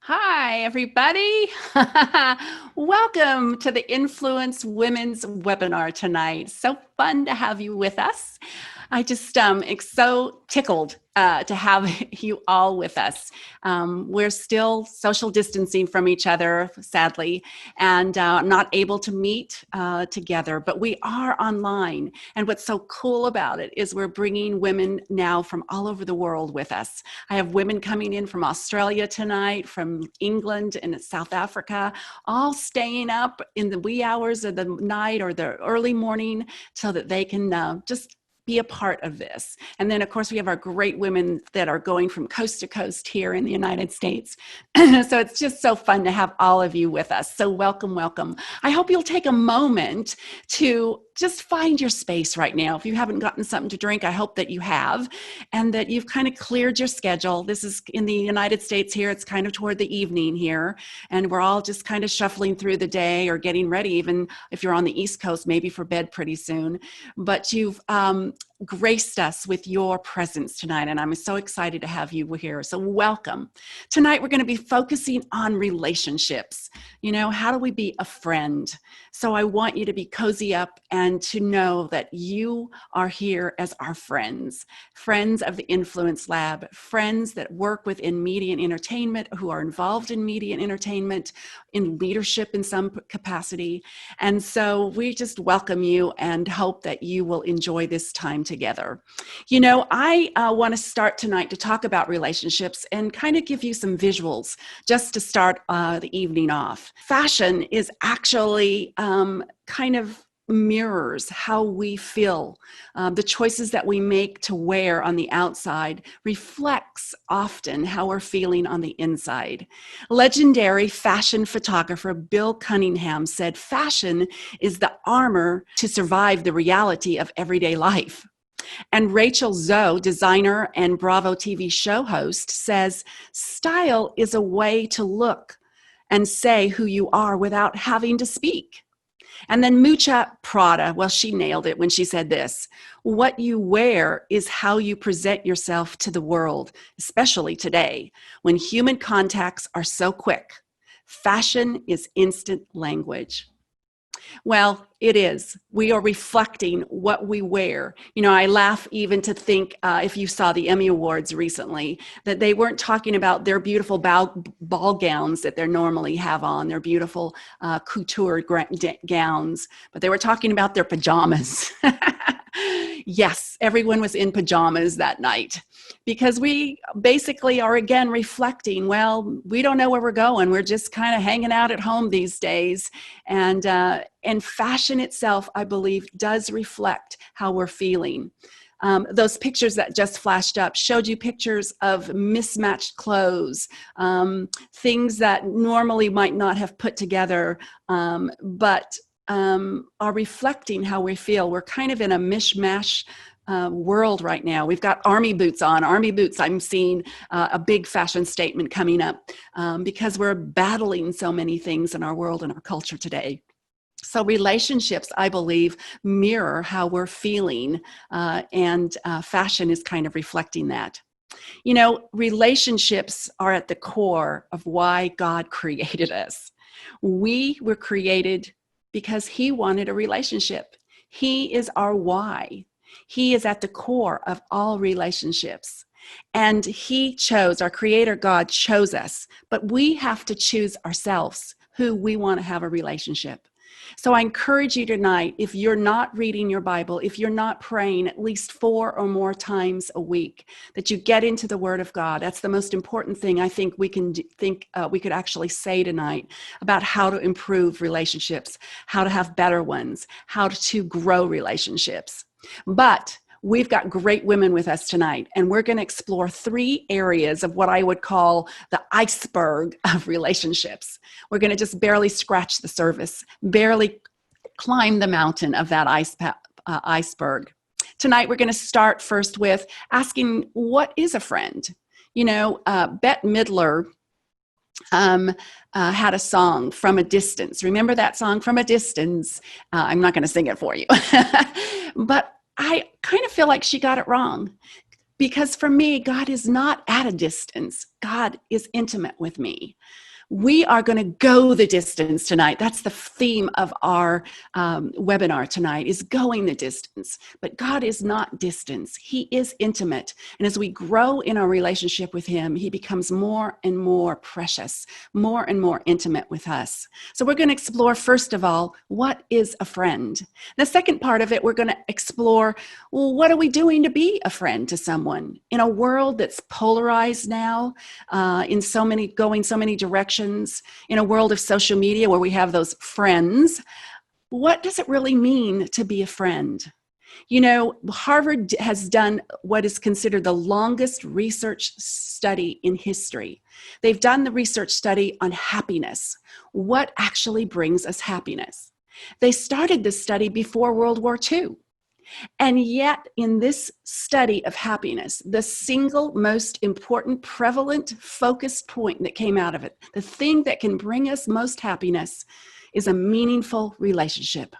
Hi, everybody. Welcome to the Influence Women's webinar tonight. So fun to have you with us. I just am so tickled to have you all with us. We're still social distancing from each other, sadly, and not able to meet together, but we are online. And what's so cool about it is we're bringing women now from all over the world with us. I have women coming in from Australia tonight, from England and South Africa, all staying up in the wee hours of the night or the early morning so that they can just be a part of this. And then, of course, we have our great women that are going from coast to coast here in the United States. So it's just so fun to have all of you with us. So welcome, welcome. I hope you'll take a moment to just find your space right now. If you haven't gotten something to drink, I hope that you have, and that you've kind of cleared your schedule. This is in the United States here. It's kind of toward the evening here, and we're all just kind of shuffling through the day or getting ready, even if you're on the East Coast, maybe for bed pretty soon. But you've graced us with your presence tonight, and I'm so excited to have you here. So welcome. Tonight, we're going to be focusing on relationships. You know, how do we be a friend? So I want you to be cozy up and to know that you are here as our friends of the Influence Lab, friends that work within media and entertainment, who are involved in media and entertainment, in leadership in some capacity. And so we just welcome you and hope that you will enjoy this time together. You know, I want to start tonight to talk about relationships and kind of give you some visuals just to start the evening off. Fashion is actually kind of mirrors how we feel. The choices that we make to wear on the outside reflects often how we're feeling on the inside. Legendary fashion photographer Bill Cunningham said, "Fashion is the armor to survive the reality of everyday life." And Rachel Zoe, designer and Bravo TV show host, says, "Style is a way to look and say who you are without having to speak." And then Mucha Prada, well, she nailed it when she said this: "What you wear is how you present yourself to the world, especially today, when human contacts are so quick. Fashion is instant language." Well, it is. We are reflecting what we wear. You know, I laugh even to think, if you saw the Emmy Awards recently, that they weren't talking about their beautiful ball gowns that they normally have on, their beautiful couture gowns, but they were talking about their pajamas. Yes, everyone was in pajamas that night because we basically are again reflecting, well, we don't know where we're going. We're just kind of hanging out at home these days. And fashion itself, I believe, does reflect how we're feeling. Those pictures that just flashed up showed you pictures of mismatched clothes, things that normally might not have put together, but are reflecting how we feel. We're kind of in a mishmash world right now. We've got army boots on. Army boots, I'm seeing a big fashion statement coming up because we're battling so many things in our world and our culture today. So relationships, I believe, mirror how we're feeling, and fashion is kind of reflecting that. You know, relationships are at the core of why God created us. We were created because He wanted a relationship. He is our why. He is at the core of all relationships. And He chose, our Creator God chose us, but we have to choose ourselves who we want to have a relationship. So I encourage you tonight, if you're not reading your Bible, if you're not praying at least 4 or more times a week, that you get into the Word of God. That's the most important thing I think we could actually say tonight about how to improve relationships, how to have better ones, how to grow relationships. But we've got great women with us tonight, and we're going to explore 3 areas of what I would call the iceberg of relationships. We're going to just barely scratch the surface, barely climb the mountain of that iceberg. Tonight, we're going to start first with asking, what is a friend? You know, Bette Midler had a song, "From a Distance." Remember that song, "From a Distance"? I'm not going to sing it for you. But I kind of feel like she got it wrong. Because for me, God is not at a distance. God is intimate with me. We are going to go the distance tonight. That's the theme of our webinar tonight, is going the distance. But God is not distance. He is intimate. And as we grow in our relationship with him, he becomes more and more precious, more and more intimate with us. So we're going to explore, first of all, what is a friend? The second part of it, we're going to explore, well, what are we doing to be a friend to someone? In a world that's polarized now, going so many directions, in a world of social media where we have those friends, what does it really mean to be a friend? You know, Harvard has done what is considered the longest research study in history. They've done the research study on happiness. What actually brings us happiness? They started this study before World War II. And yet, in this study of happiness, the single most important, prevalent, focused point that came out of it, the thing that can bring us most happiness, is a meaningful relationship.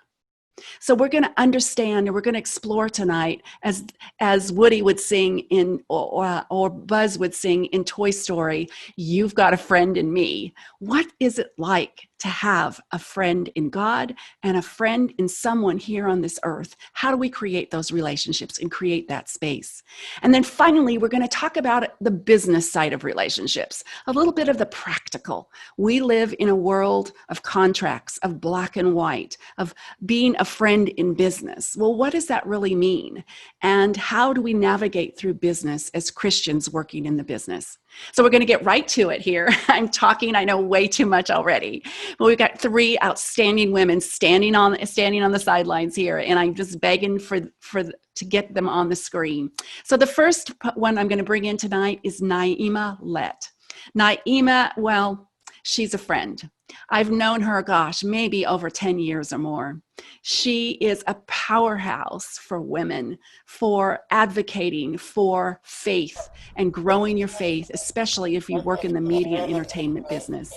So we're going to understand, and we're going to explore tonight, as Woody would sing in, or Buzz would sing in Toy Story, "You've got a friend in me." What is it like to have a friend in God and a friend in someone here on this earth? How do we create those relationships and create that space? And then finally, we're going to talk about the business side of relationships, a little bit of the practical. We live in a world of contracts, of black and white, of being a friend in business. Well, what does that really mean? And how do we navigate through business as Christians working in the business? So we're going to get right to it here. I'm talking, I know, way too much already. But we've got three outstanding women standing on the sidelines here, and I'm just begging to get them on the screen. So the first one I'm going to bring in tonight is Naima Lett. Naima, well, she's a friend. I've known her, maybe over 10 years or more. She is a powerhouse for women, for advocating for faith and growing your faith, especially if you work in the media and entertainment business.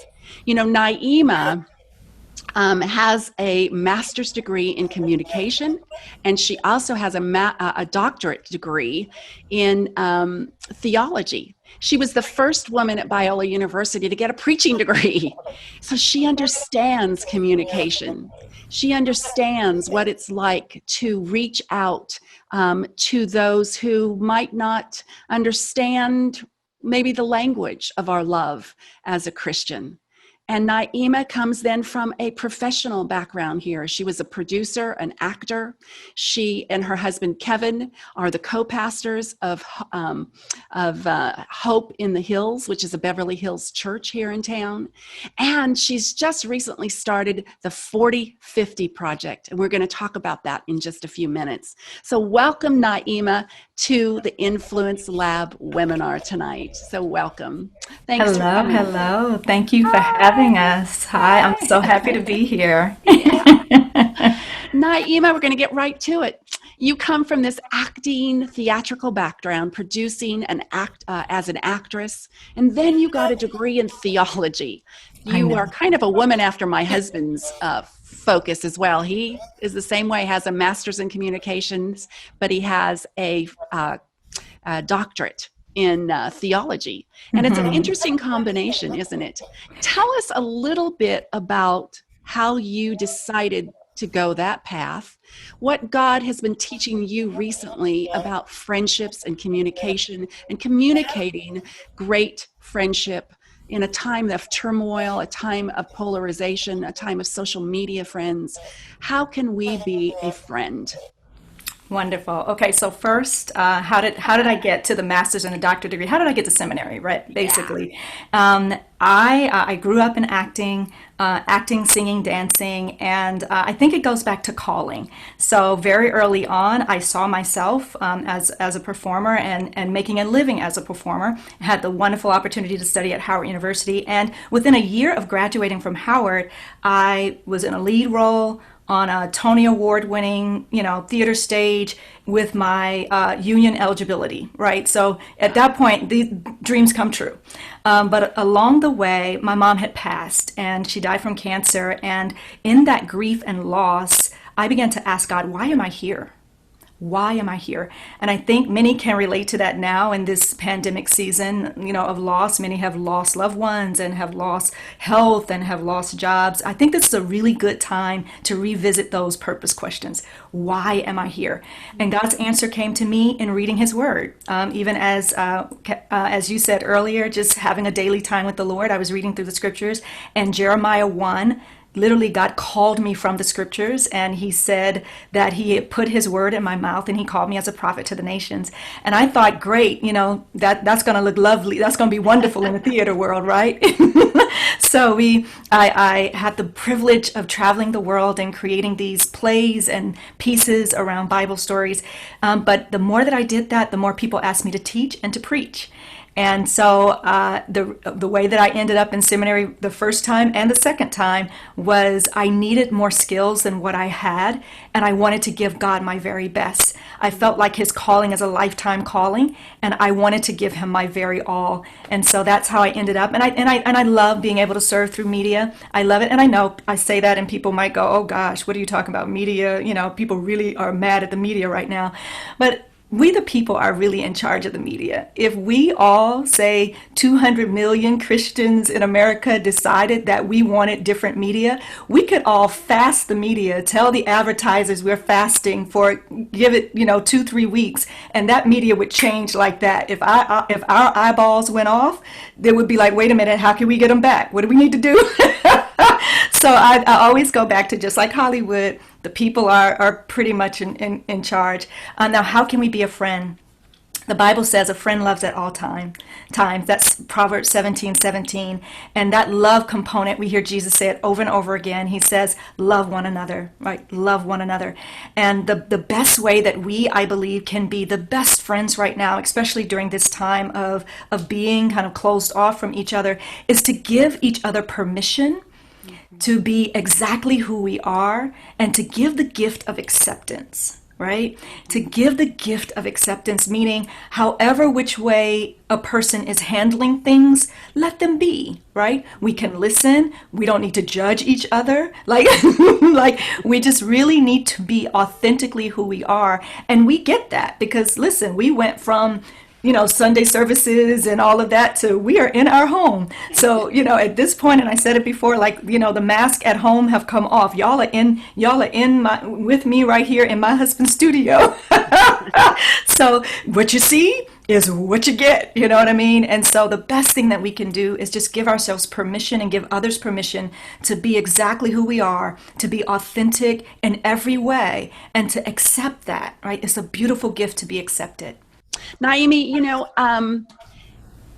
You know, Naima has a master's degree in communication, and she also has a doctorate degree in theology. She was the first woman at Biola University to get a preaching degree. So she understands communication. She understands what it's like to reach out to those who might not understand maybe the language of our love as a Christian. And Naima comes then from a professional background here. She was a producer, an actor. She and her husband, Kevin, are the co-pastors of Hope in the Hills, which is a Beverly Hills church here in town. And she's just recently started the 40/50 Project. And we're going to talk about that in just a few minutes. So welcome, Naima, to the Influence Lab webinar tonight. So welcome. Thanks for coming. Hello. Thank you for having us. Hi, I'm so happy to be here. Naima, we're going to get right to it. You come from this acting, theatrical background, producing an act as an actress, and then you got a degree in theology. You are kind of a woman after my husband's focus as well. He is the same way, has a master's in communications, but he has a doctorate in theology. And it's an interesting combination, isn't it? Tell us a little bit about how you decided to go that path, what God has been teaching you recently about friendships and communication and communicating great friendship in a time of turmoil, a time of polarization, a time of social media friends. How can we be a friend? Wonderful. Okay, so first, how did I get to the master's and a doctorate degree? How did I get to seminary, right? Basically, I grew up in acting, singing, dancing, and I think it goes back to calling. So very early on, I saw myself as a performer and making a living as a performer. I had the wonderful opportunity to study at Howard University, and within a year of graduating from Howard, I was in a lead role on a Tony Award-winning, theater stage with my union eligibility, right? So at that point, these dreams come true. But along the way, my mom had passed, and she died from cancer. And in that grief and loss, I began to ask God, why am I here? Why am I here? And I think many can relate to that now in this pandemic season, of loss. Many have lost loved ones and have lost health and have lost jobs. I think this is a really good time to revisit those purpose questions. Why am I here? And God's answer came to me in reading His Word. Even as you said earlier, just having a daily time with the Lord, I was reading through the scriptures, and Jeremiah 1, literally, God called me from the scriptures, and He said that He had put His word in my mouth, and He called me as a prophet to the nations. And I thought, great, that's going to look lovely. That's going to be wonderful in the theater world, right? So I had the privilege of traveling the world and creating these plays and pieces around Bible stories. But the more that I did that, the more people asked me to teach and to preach. And so the way that I ended up in seminary the first time and the second time was I needed more skills than what I had, and I wanted to give God my very best. I felt like His calling is a lifetime calling, and I wanted to give Him my very all. And so that's how I ended up. And I love being able to serve through media. I love it. And I know I say that, and people might go, "Oh gosh, what are you talking about? Media?" People really are mad at the media right now, but we, the people, are really in charge of the media. If we all, say 200 million Christians in America, decided that we wanted different media, we could all fast the media, tell the advertisers we're fasting for, give it, 2-3 weeks, and that media would change like that. If our eyeballs went off, they would be like, wait a minute, how can we get them back? What do we need to do? So I always go back to, just like Hollywood, the people are pretty much in charge. Now, how can we be a friend? The Bible says a friend loves at all times. That's Proverbs 17:17. And that love component, we hear Jesus say it over and over again. He says, love one another, right? Love one another. And the best way that we, I believe, can be the best friends right now, especially during this time of being kind of closed off from each other, is to give each other permission to be exactly who we are, and to give the gift of acceptance, right? To give the gift of acceptance, meaning however which way a person is handling things, let them be, right? We can listen. We don't need to judge each other. Like we just really need to be authentically who we are. And we get that because, listen, we went from Sunday services and all of that to we are in our home. So, at this point, and I said it before, the mask at home have come off. Y'all are with me right here in my husband's studio. So what you see is what you get, you know what I mean? And so the best thing that we can do is just give ourselves permission and give others permission to be exactly who we are, to be authentic in every way, and to accept that, right? It's a beautiful gift to be accepted. Naomi,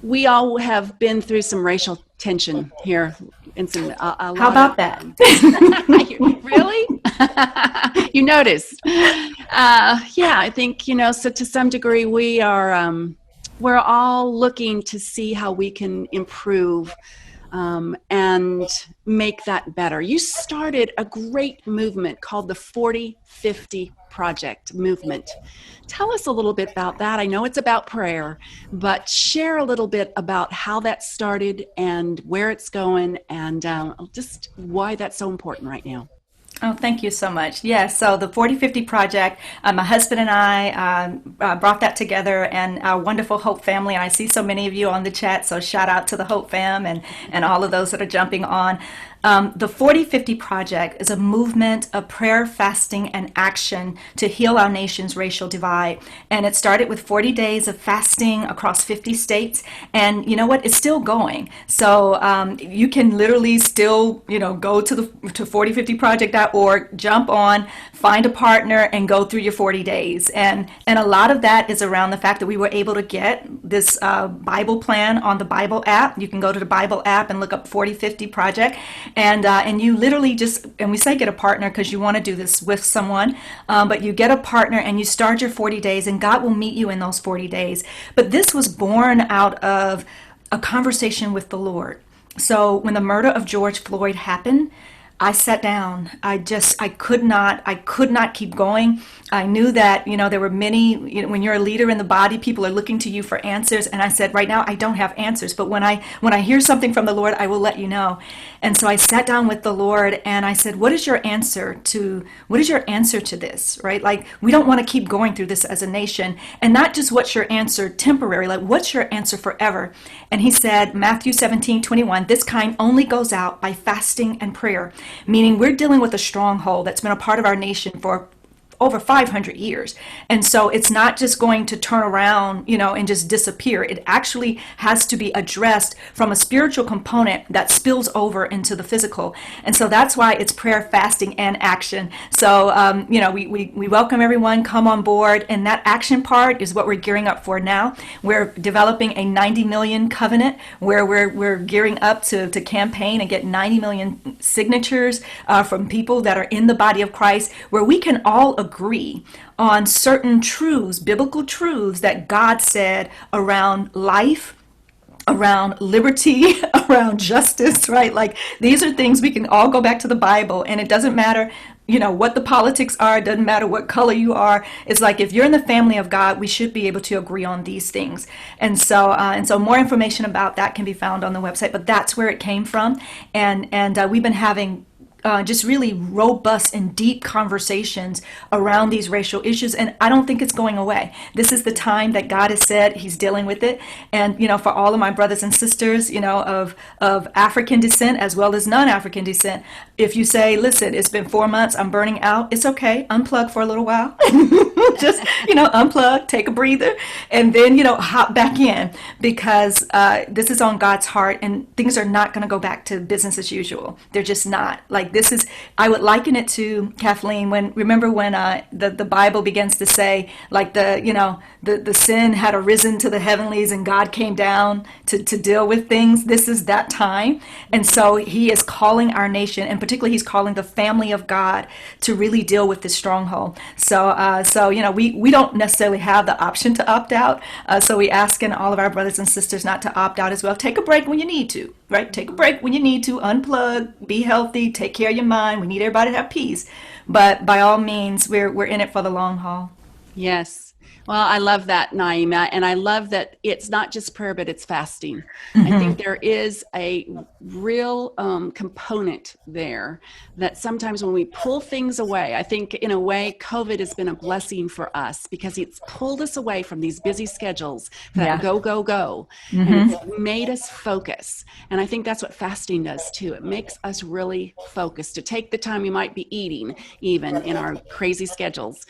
we all have been through some racial tension here. How about that? Really? You noticed? Yeah, I think, so to some degree we're all looking to see how we can improve and make that better. You started a great movement called the 40-50 Project movement. Tell us a little bit about that. I know it's about prayer, but share a little bit about how that started and where it's going, and just why that's so important right now. Oh, thank you so much. Yeah, so the 40-50 Project, my husband and I brought that together, and our wonderful Hope family. And I see so many of you on the chat, so shout out to the Hope fam and all of those that are jumping on. The 40-50 Project is a movement of prayer, fasting, and action to heal our nation's racial divide. And it started with 40 days of fasting across 50 states. And you know what? It's still going. So you can literally still, go to 4050project.org, jump on, find a partner, and go through your 40 days. And a lot of that is around the fact that we were able to get this Bible plan on the Bible app. You can go to the Bible app and look up 40-50 Project. And you literally just, and we say get a partner because you want to do this with someone, but you get a partner and you start your 40 days, and God will meet you in those 40 days. But this was born out of a conversation with the Lord. So when the murder of George Floyd happened, I sat down. I could not keep going. I knew that, there were many, when you're a leader in the body, people are looking to you for answers. And I said, right now, I don't have answers, but when I hear something from the Lord, I will let you know. And so I sat down with the Lord and I said, what is your answer to this, right? Like, we don't want to keep going through this as a nation, and not just what's your answer temporary, like what's your answer forever? And he said, Matthew 17:21, this kind only goes out by fasting and prayer, meaning we're dealing with a stronghold that's been a part of our nation for over 500 years. And so it's not just going to turn around, and just disappear. It actually has to be addressed from a spiritual component that spills over into the physical. And so that's why it's prayer, fasting, and action. So, we welcome everyone, come on board. And that action part is what we're gearing up for now. We're developing a 90 million covenant where we're gearing up to campaign and get 90 million signatures from people that are in the body of Christ, where we can all agree on certain truths, biblical truths that God said around life, around liberty, around justice, right? Like, these are things we can all go back to the Bible, and it doesn't matter what the politics are. It doesn't matter what color you are. It's like, if you're in the family of God, we should be able to agree on these things. And so more information about that can be found on the website, but that's where it came from. And we've been having just really robust and deep conversations around these racial issues. And I don't think it's going away. This is the time that God has said he's dealing with it. And, for all of my brothers and sisters, of African descent as well as non-African descent, if you say, listen, it's been 4 months, I'm burning out, it's okay. Unplug for a little while. Just, unplug, take a breather, and then, hop back in, because this is on God's heart, and things are not going to go back to business as usual. They're just not. Like, this is, I would liken it to, Kathleen, remember when the Bible begins to say, like, the sin had arisen to the heavenlies and God came down to deal with things. This is that time. And so he is calling our nation, and particularly he's calling the family of God to really deal with this stronghold. So we don't necessarily have the option to opt out. So we asking all of our brothers and sisters not to opt out as well. Take a break when you need to, right? Take a break when you need to, unplug, be healthy, take care of your mind. We need everybody to have peace. But by all means, we're in it for the long haul. Yes. Well, I love that, Naima. And I love that it's not just prayer, but it's fasting. Mm-hmm. I think there is a real component there that sometimes when we pull things away, I think in a way, COVID has been a blessing for us because it's pulled us away from these busy schedules that go. Mm-hmm. And it's made us focus. And I think that's what fasting does too. It makes us really focus to take the time we might be eating, even in our crazy schedules.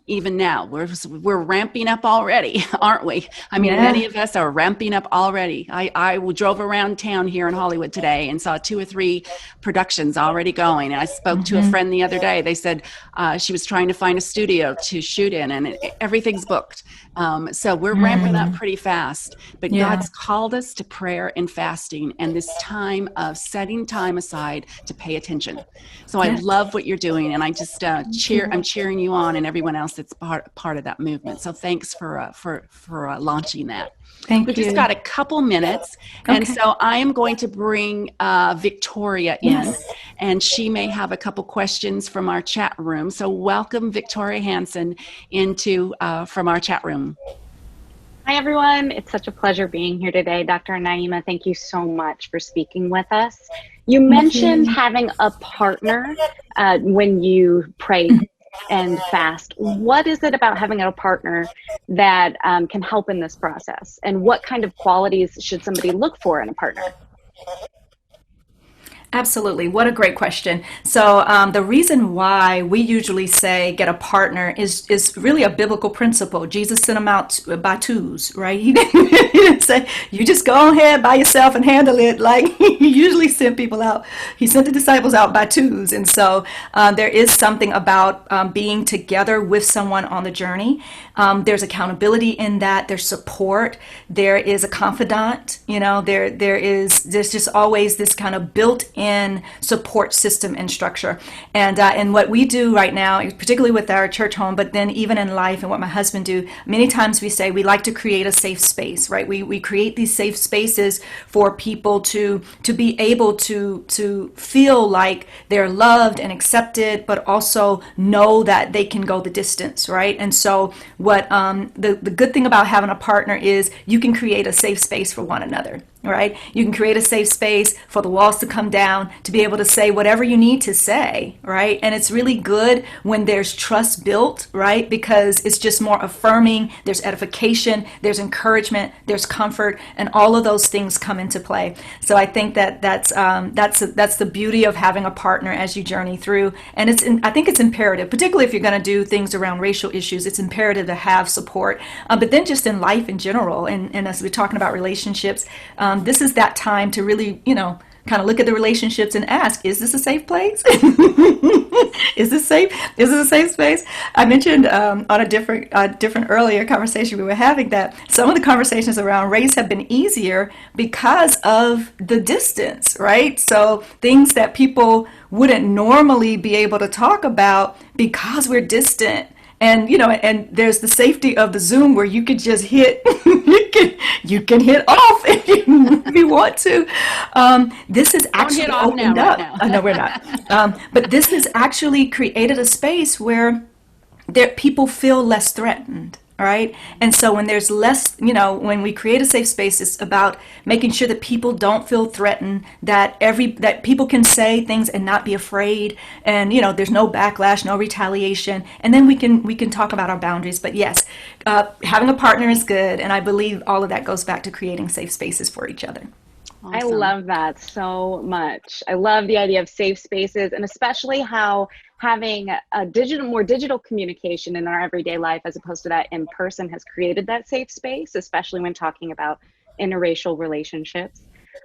Even now, we're ramping up already, aren't we? I mean, many of us are ramping up already. I drove around town here in Hollywood today and saw 2 or 3 productions already going. And I spoke to a friend the other day. They said she was trying to find a studio to shoot in, and everything's booked. So we're ramping up pretty fast. But God's called us to prayer and fasting, and this time of setting time aside to pay attention. So I love what you're doing, and I just I'm cheering you on, and everyone else that's part of that movement. So thanks for launching that. Thank you. We've just got a couple minutes, and so I am going to bring Victoria in, and she may have a couple questions from our chat room. So welcome Victoria Hansen into from our chat room. Hi, everyone. It's such a pleasure being here today. Dr. Naima, thank you so much for speaking with us. You mentioned having a partner when you pray and fast. What is it about having a partner that can help in this process? And what kind of qualities should somebody look for in a partner? Absolutely. What a great question. So the reason why we usually say get a partner is really a biblical principle. Jesus sent them out by twos, right? He didn't say, you just go ahead by yourself and handle it. Like, he usually sent people out. He sent the disciples out by twos. And so there is something about being together with someone on the journey. There's accountability in that. There's support. There is a confidant. There's just always this kind of built-in built-in support system and structure. And what we do right now, particularly with our church home, but then even in life, and what my husband do, many times we say we like to create a safe space, right? We create these safe spaces for people to be able to feel like they're loved and accepted, but also know that they can go the distance, right? And so what the good thing about having a partner is you can create a safe space for one another, right? You can create a safe space for the walls to come down, to be able to say whatever you need to say, right? And it's really good when there's trust built, right? Because it's just more affirming, there's edification, there's encouragement, there's comfort, and all of those things come into play. So I think that's the beauty of having a partner as you journey through. And I think it's imperative, particularly if you're going to do things around racial issues, it's imperative to have support. But then just in life in general, and as we're talking about relationships, this is that time to really, kind of look at the relationships and ask, is this a safe place? Is this safe? Is this a safe space? I mentioned on a different earlier conversation we were having that some of the conversations around race have been easier because of the distance, right? So things that people wouldn't normally be able to talk about because we're distant. And and there's the safety of the Zoom where you could just hit, you can hit off if you want to. This is actually opened up. Right now. No, we're not. But this has actually created a space where people feel less threatened. All right. And so when there's less, when we create a safe space, it's about making sure that people don't feel threatened, that people can say things and not be afraid. And, there's no backlash, no retaliation. And then we can talk about our boundaries. But yes, having a partner is good. And I believe all of that goes back to creating safe spaces for each other. Awesome. I love that so much. I love the idea of safe spaces, and especially how having a more digital communication in our everyday life as opposed to that in person has created that safe space, especially when talking about interracial relationships.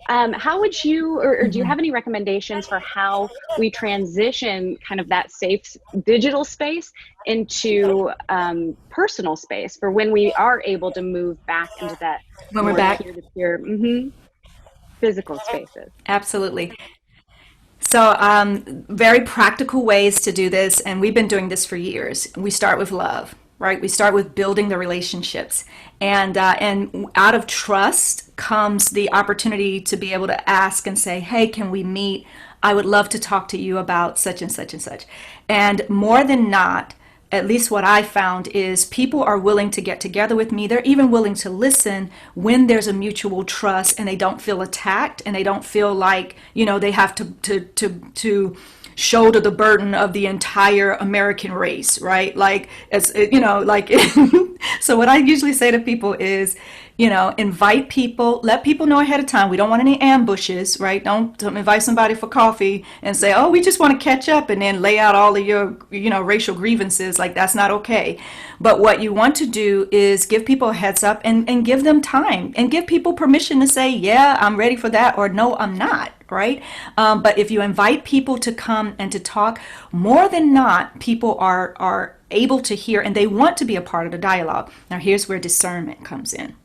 How would you, or do you have any recommendations for how we transition kind of that safe digital space into personal space for when we are able to move back into that when we're back peer-to-peer, physical spaces? Absolutely. So very practical ways to do this, and we've been doing this for years. We start with love, right? We start with building the relationships, and out of trust comes the opportunity to be able to ask and say, hey, can we meet? I would love to talk to you about such and such and such. And more than not, at least what I found is people are willing to get together with me. They're even willing to listen when there's a mutual trust and they don't feel attacked and they don't feel like, they have to shoulder the burden of the entire American race, right? Like, so what I usually say to people is, invite people, let people know ahead of time. We don't want any ambushes, right? Don't invite somebody for coffee and say, oh, we just want to catch up, and then lay out all of your, racial grievances. Like, that's not okay. But what you want to do is give people a heads up and give them time and give people permission to say, yeah, I'm ready for that, or no, I'm not. Right? But if you invite people to come and to talk, more than not, people are able to hear and they want to be a part of the dialogue. Now, here's where discernment comes in.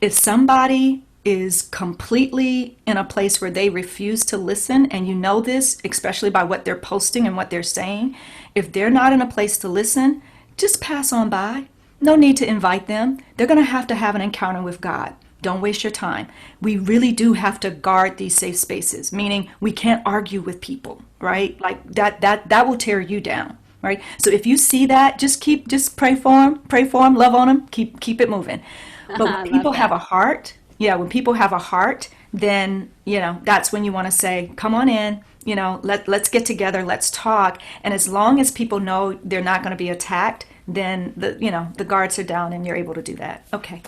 If somebody is completely in a place where they refuse to listen, and you know this, especially by what they're posting and what they're saying, if they're not in a place to listen, just pass on by. No need to invite them. They're going to have an encounter with God. Don't waste your time. We really do have to guard these safe spaces, meaning we can't argue with people, right? Like that will tear you down, right? So if you see that, just pray for them, love on them, keep it moving. But when people have a heart, then, that's when you want to say, come on in, let's get together, let's talk. And as long as people know they're not going to be attacked, then the guards are down and you're able to do that. Okay.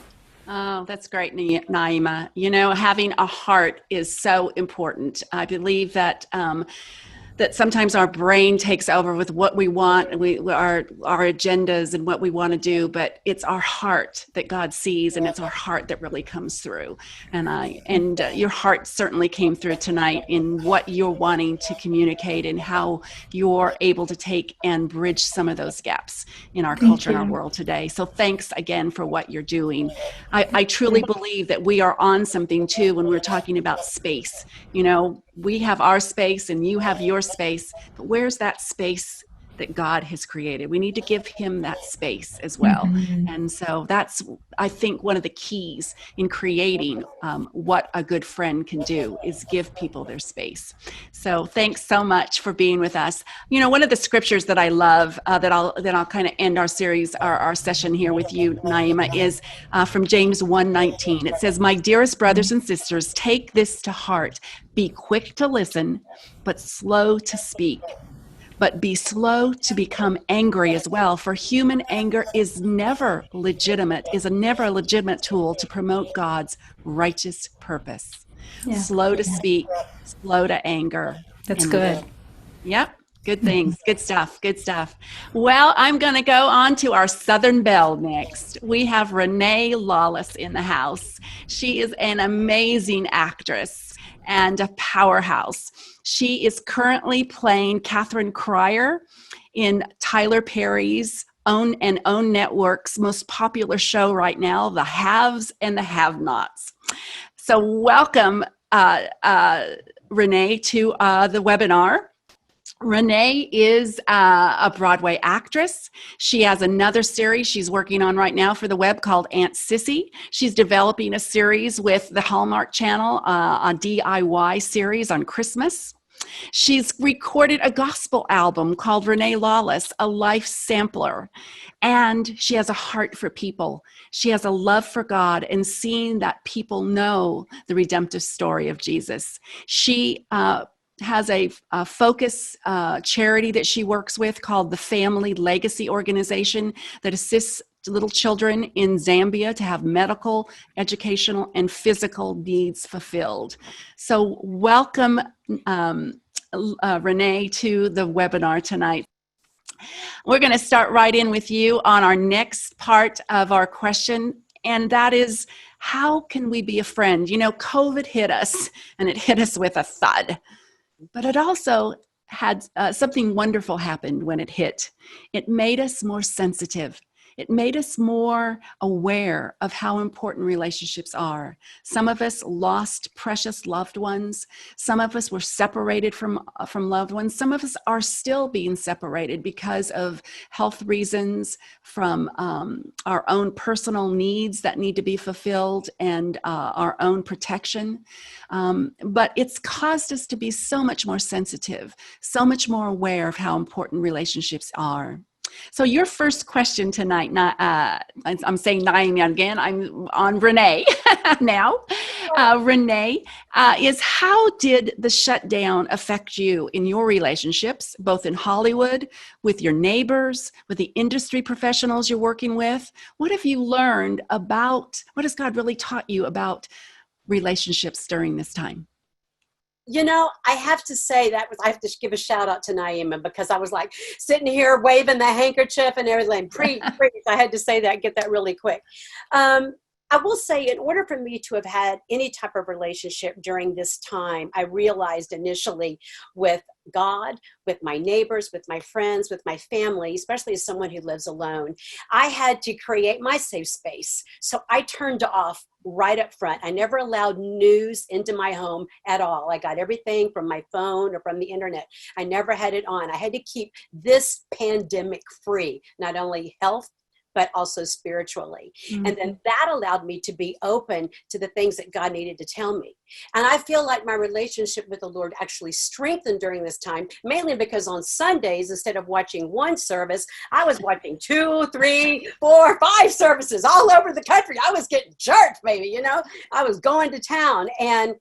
Oh, that's great, Naima. Having a heart is so important. I believe that that sometimes our brain takes over with what we want, our agendas and what we want to do, but it's our heart that God sees, and it's our heart that really comes through. And your heart certainly came through tonight in what you're wanting to communicate and how you're able to take and bridge some of those gaps in our culture and our world today. So thanks again for what you're doing. I truly believe that we are on something too when we're talking about space. we have our space and you have your space, but where's that space that God has created? We need to give him that space as well. And so that's, I think, one of the keys in creating what a good friend can do is give people their space. So thanks so much for being with us. You know, one of the scriptures that I love that I'll kind of end our series, our session here with you, Naima, is from James 1:19. It says, "My dearest brothers and sisters, take this to heart. Be quick to listen, but slow to speak. But be slow to become angry as well, for human anger is never a legitimate tool to promote God's righteous purpose." Yeah. Slow to speak, slow to anger. That's good. Yep. Good things. Good stuff. Good stuff. Well, I'm going to go on to our Southern Belle next. We have Renee Lawless in the house. She is an amazing actress and a powerhouse. She is currently playing Catherine Cryer in Tyler Perry's Own Network's most popular show right now, The Haves and the Have-Nots. So welcome, Renee, to the webinar. Renee is a Broadway actress. She has another series she's working on right now for the web called Aunt Sissy. She's developing a series with the Hallmark Channel, a DIY series on Christmas. She's recorded a gospel album called Renee Lawless, A Life Sampler. And she has a heart for people. She has a love for God and seeing that people know the redemptive story of Jesus. She has a focus charity that she works with called the Family Legacy Organization that assists little children in Zambia to have medical, educational, and physical needs fulfilled. So welcome, Renee, to the webinar tonight. We're going to start right in with you on our next part of our question, and that is, how can we be a friend? You know, COVID hit us, and it hit us with a thud. But it also had something wonderful happened when it hit. It made us more sensitive. It made us more aware of how important relationships are. Some of us lost precious loved ones. Some of us were separated from loved ones. Some of us are still being separated because of health reasons, from our own personal needs that need to be fulfilled, and our own protection. But it's caused us to be so much more sensitive, so much more aware of how important relationships are. So your first question tonight, I'm saying Naima again, I'm on Renee now. Renee, is how did the shutdown affect you in your relationships, both in Hollywood, with your neighbors, with the industry professionals you're working with? What have you learned about, what has God really taught you about relationships during this time? You know, I have to say I have to give a shout out to Naima, because I was like sitting here waving the handkerchief and everything. Preach. I had to say that, get that really quick. I will say, in order for me to have had any type of relationship during this time, I realized initially with God, with my neighbors, with my friends, with my family, especially as someone who lives alone, I had to create my safe space. So I turned off right up front. I never allowed news into my home at all. I got everything from my phone or from the internet. I never had it on. I had to keep this pandemic free, not only health, but also spiritually. Mm-hmm. And then that allowed me to be open to the things that God needed to tell me. And I feel like my relationship with the Lord actually strengthened during this time, mainly because on Sundays, instead of watching one service, I was watching 2, 3, 4, 5 services all over the country. I was getting church, baby, you know, I was going to town. And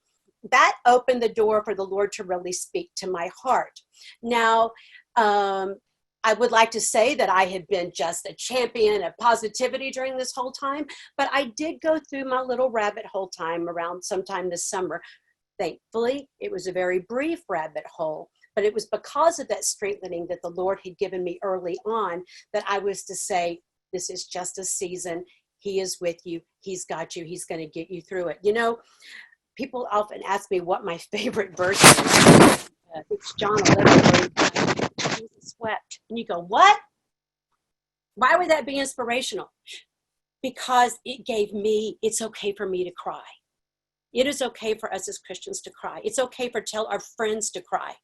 that opened the door for the Lord to really speak to my heart. Now, I would like to say that I had been just a champion of positivity during this whole time, but I did go through my little rabbit hole time around sometime this summer. Thankfully, it was a very brief rabbit hole, but it was because of that strengthening that the Lord had given me early on that I was to say, this is just a season. He is with you. He's got you. He's going to get you through it. You know, people often ask me what my favorite verse is. It's John 11. Jesus wept. And you go, what? Why would that be inspirational? Because it gave me, it's okay for me to cry. It is okay for us as Christians to cry. It's okay for tell our friends to cry.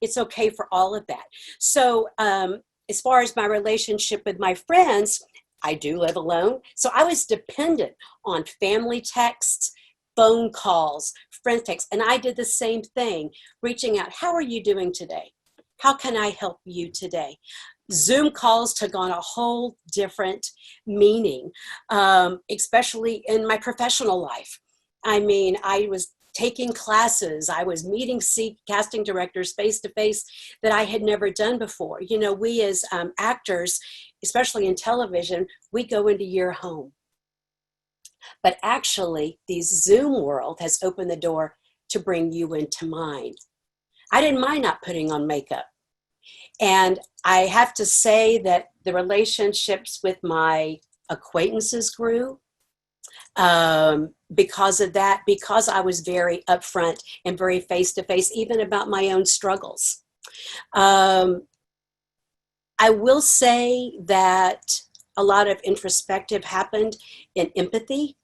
It's okay for all of that. So as far as my relationship with my friends, I do live alone. So I was dependent on family texts, phone calls, friend texts. And I did the same thing, reaching out. How are you doing today? How can I help you today? Zoom calls took on a whole different meaning, especially in my professional life. I mean, I was taking classes. I was meeting casting directors face to face that I had never done before. You know, we as actors, especially in television, we go into your home. But actually, the Zoom world has opened the door to bring you into mine. I didn't mind not putting on makeup. And I have to say that the relationships with my acquaintances grew because of that, because I was very upfront and very face-to-face, even about my own struggles. I will say that a lot of introspective happened in empathy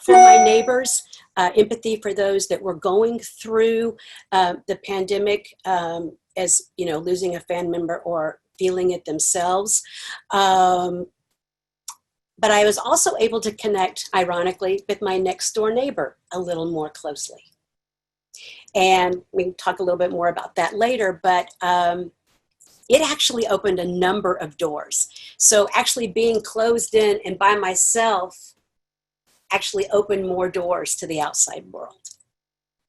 for my neighbors, empathy for those that were going through the pandemic, as you know, losing a family member or feeling it themselves. But I was also able to connect, ironically, with my next door neighbor a little more closely. And we can talk a little bit more about that later, but it actually opened a number of doors. So actually being closed in and by myself actually opened more doors to the outside world.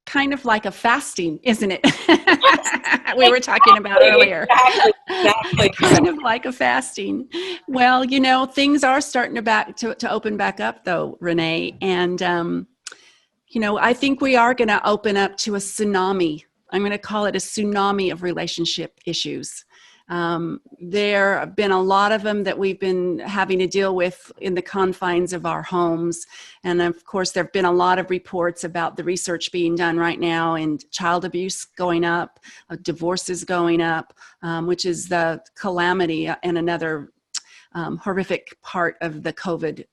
Kind of like a fasting, isn't it? We were talking about earlier. Exactly. Kind of like a fasting. Well, you know, things are starting to open back up, though, Renee. And, you know, I think we are going to open up to a tsunami. I'm going to call it a tsunami of relationship issues. There have been a lot of them that we've been having to deal with in the confines of our homes. And of course, there have been a lot of reports about the research being done right now and child abuse going up, divorces going up, which is the calamity and another horrific part of the COVID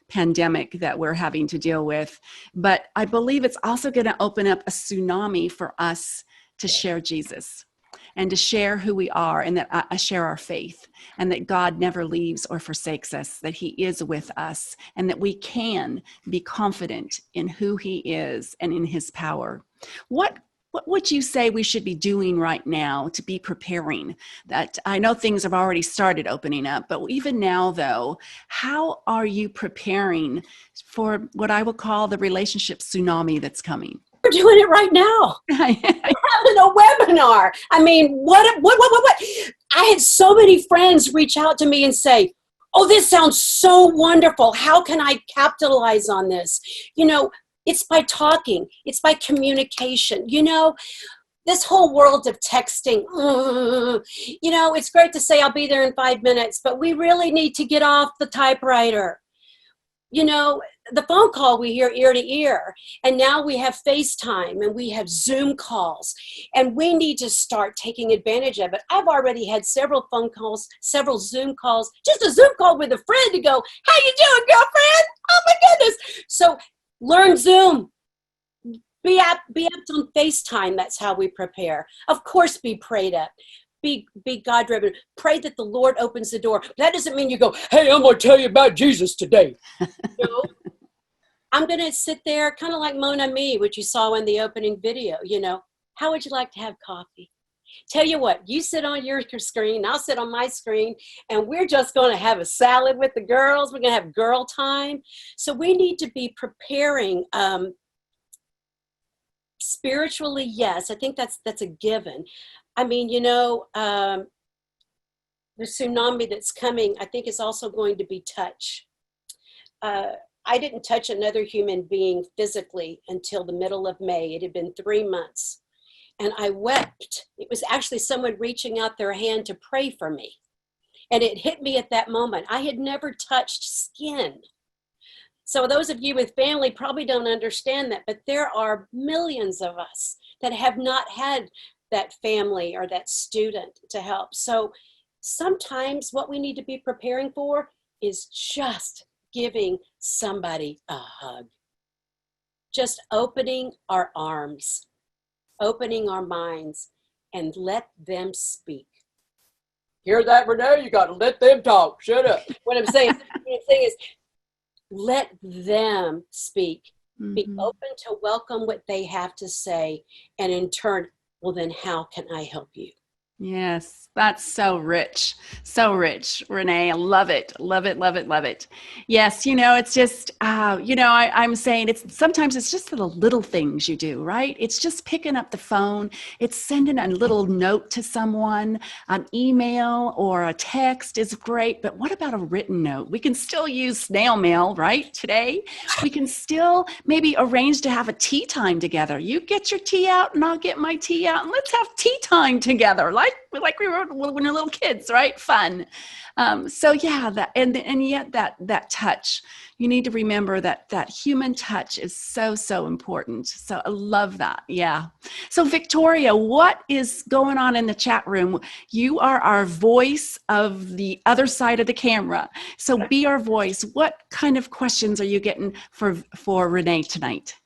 pandemic that we're having to deal with. But I believe it's also going to open up a tsunami for us to share Jesus and to share who we are, and that I share our faith, and that God never leaves or forsakes us, that he is with us, and that we can be confident in who he is and in his power. What would you say we should be doing right now to be preparing? That I know things have already started opening up, but even now, though, how are you preparing for what I will call the relationship tsunami that's coming? We're doing it right now. We're having a webinar. I mean, what? I had so many friends reach out to me and say, oh, this sounds so wonderful. How can I capitalize on this? You know, it's by talking. It's by communication. You know, this whole world of texting, you know, it's great to say I'll be there in 5 minutes, but we really need to get off the typewriter. You know, the phone call we hear ear to ear, and now we have FaceTime and we have Zoom calls, and we need to start taking advantage of it. I've already had several phone calls, several Zoom calls, just a Zoom call with a friend to go, how you doing, girlfriend? Oh my goodness. So learn Zoom. Be apt on FaceTime. That's how we prepare. Of course, be prayed up. Be God-driven. Pray that the Lord opens the door. That doesn't mean you go, hey, I'm going to tell you about Jesus today. No. I'm going to sit there kind of like Mon Ami, which you saw in the opening video. You know, how would you like to have coffee? Tell you what, you sit on your screen, I'll sit on my screen, and we're just going to have a salad with the girls. We're going to have girl time. So we need to be preparing spiritually, yes. I think that's a given. I mean, you know, the tsunami that's coming, I think, is also going to be touch. I didn't touch another human being physically until the middle of May. It had been 3 months. And I wept. It was actually someone reaching out their hand to pray for me. And it hit me at that moment. I had never touched skin. So those of you with family probably don't understand that, but there are millions of us that have not had that family or that student to help. So sometimes what we need to be preparing for is just giving somebody a hug. just opening our arms, opening our minds, and let them speak. Hear that, Renee? You got to let them talk. Shut up. What I'm saying is, let them speak. Be open to welcome what they have to say, and in turn, well, then how can I help you? Yes, that's so rich. So rich, Renee. I love it. Love it, love it, love it. Yes, it's just, I'm saying sometimes it's just the little things you do, right? It's just picking up the phone. It's sending a little note to someone, an email or a text is great. But what about a written note? We can still use snail mail, right? Today, we can still maybe arrange to have a tea time together. You get your tea out and I'll get my tea out and let's have tea time together. Like we were when we were little kids, right? Fun. So yeah, and yet that touch, you need to remember that human touch is so important. So I love that. Yeah. So Victoria, what is going on in the chat room? You are our voice of the other side of the camera. So be our voice. What kind of questions are you getting for Renee tonight?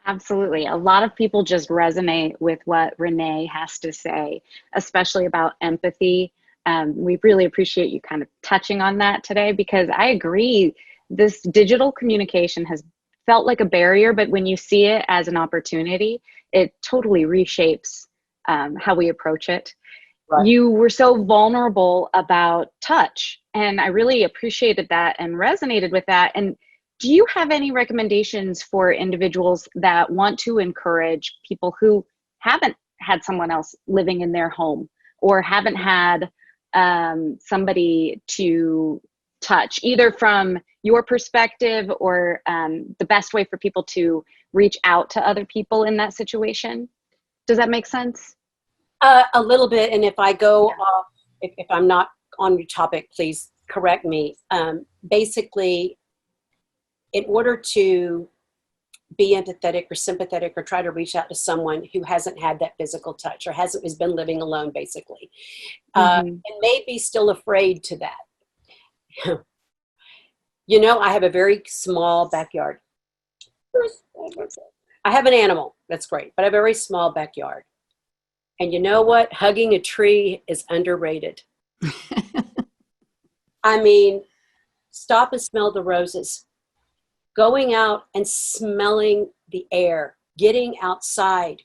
Absolutely. A lot of people just resonate with what Renee has to say, especially about empathy. We really appreciate you kind of touching on that today, because I agree, this digital communication has felt like a barrier, but when you see it as an opportunity, it totally reshapes how we approach it. Right. You were so vulnerable about touch, and I really appreciated that and resonated with that. And do you have any recommendations for individuals that want to encourage people who haven't had someone else living in their home or haven't had somebody to touch, either from your perspective or the best way for people to reach out to other people in that situation? Does that make sense? A little bit. And if I go off, if I'm not on your topic, please correct me. Basically, in order to be empathetic or sympathetic or try to reach out to someone who hasn't had that physical touch or has been living alone, basically, and may be still afraid to that. I have a very small backyard. I have an animal. That's great. But I have a very small backyard. And you know what? Hugging a tree is underrated. I mean, stop and smell the roses. Going out and smelling the air, getting outside.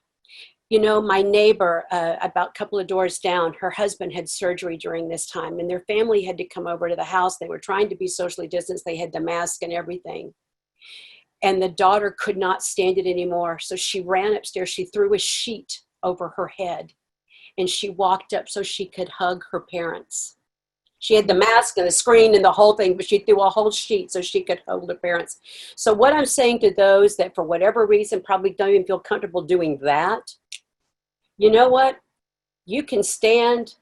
My neighbor, about a couple of doors down, her husband had surgery during this time, and their family had to come over to the house. They were trying to be socially distanced. They had the mask and everything. And the daughter could not stand it anymore. So she ran upstairs. She threw a sheet over her head, and she walked up so she could hug her parents. She had the mask and the screen and the whole thing, but she threw a whole sheet so she could hold her parents. So what I'm saying to those that for whatever reason probably don't even feel comfortable doing that, you know what? You can stand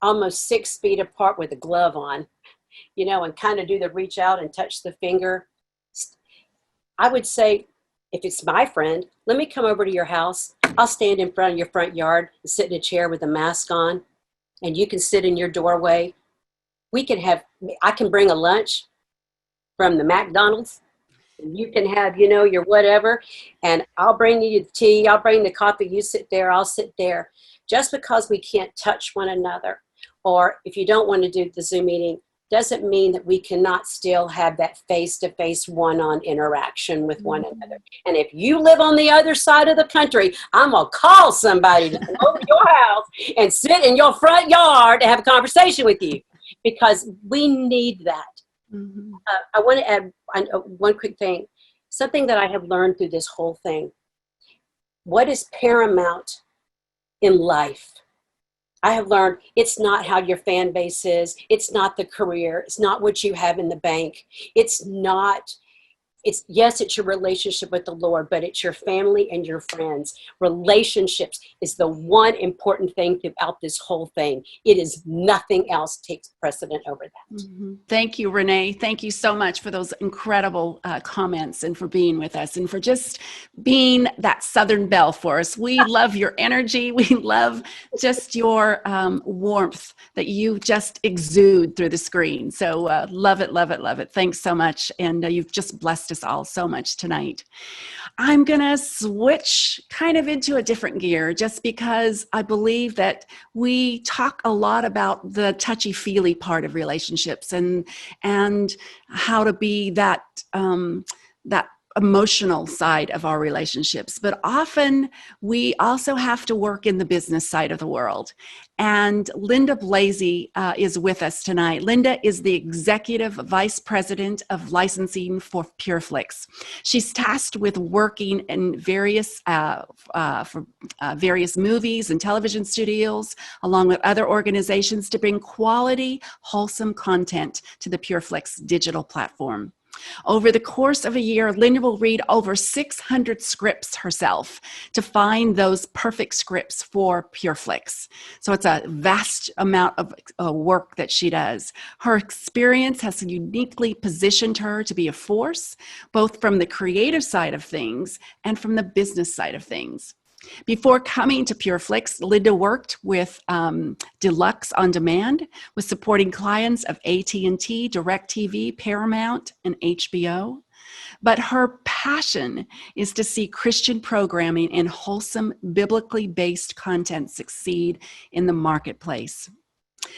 almost 6 feet apart with a glove on, and kind of do the reach out and touch the finger. I would say, if it's my friend, let me come over to your house. I'll stand in front of your front yard and sit in a chair with a mask on, and you can sit in your doorway. I can bring a lunch from the McDonald's, and you can have, your whatever, and I'll bring you the tea, I'll bring the coffee, you sit there, I'll sit there. Just because we can't touch one another, or if you don't want to do the Zoom meeting, doesn't mean that we cannot still have that face-to-face one-on interaction with one another. And if you live on the other side of the country, I'm going to call somebody to come over to your house and sit in your front yard to have a conversation with you, because we need that. I want to add one quick thing, something that I have learned through this whole thing. What is paramount in life? I have learned it's not how your fan base is. It's not the career. It's not what you have in the bank. It's your relationship with the Lord, but it's your family and your friends. Relationships is the one important thing throughout this whole thing. It is nothing else takes precedent over that. Thank you, Renee. Thank you so much for those incredible comments and for being with us and for just being that Southern belle for us. We love your energy. We love just your warmth that you just exude through the screen. So love it, love it, love it. Thanks so much. And you've just blessed us us all so much tonight. I'm going to switch kind of into a different gear just because I believe that we talk a lot about the touchy-feely part of relationships and how to be that emotional side of our relationships. But often we also have to work in the business side of the world. And Linda Blasey is with us tonight. Linda is the Executive Vice President of Licensing for PureFlix. She's tasked with working in various movies and television studios, along with other organizations, to bring quality, wholesome content to the PureFlix digital platform. Over the course of a year, Linda will read over 600 scripts herself to find those perfect scripts for PureFlix. So it's a vast amount of work that she does. Her experience has uniquely positioned her to be a force, both from the creative side of things and from the business side of things. Before coming to PureFlix, Linda worked with Deluxe On Demand, with supporting clients of AT&T, DirecTV, Paramount, and HBO. But her passion is to see Christian programming and wholesome, biblically based content succeed in the marketplace.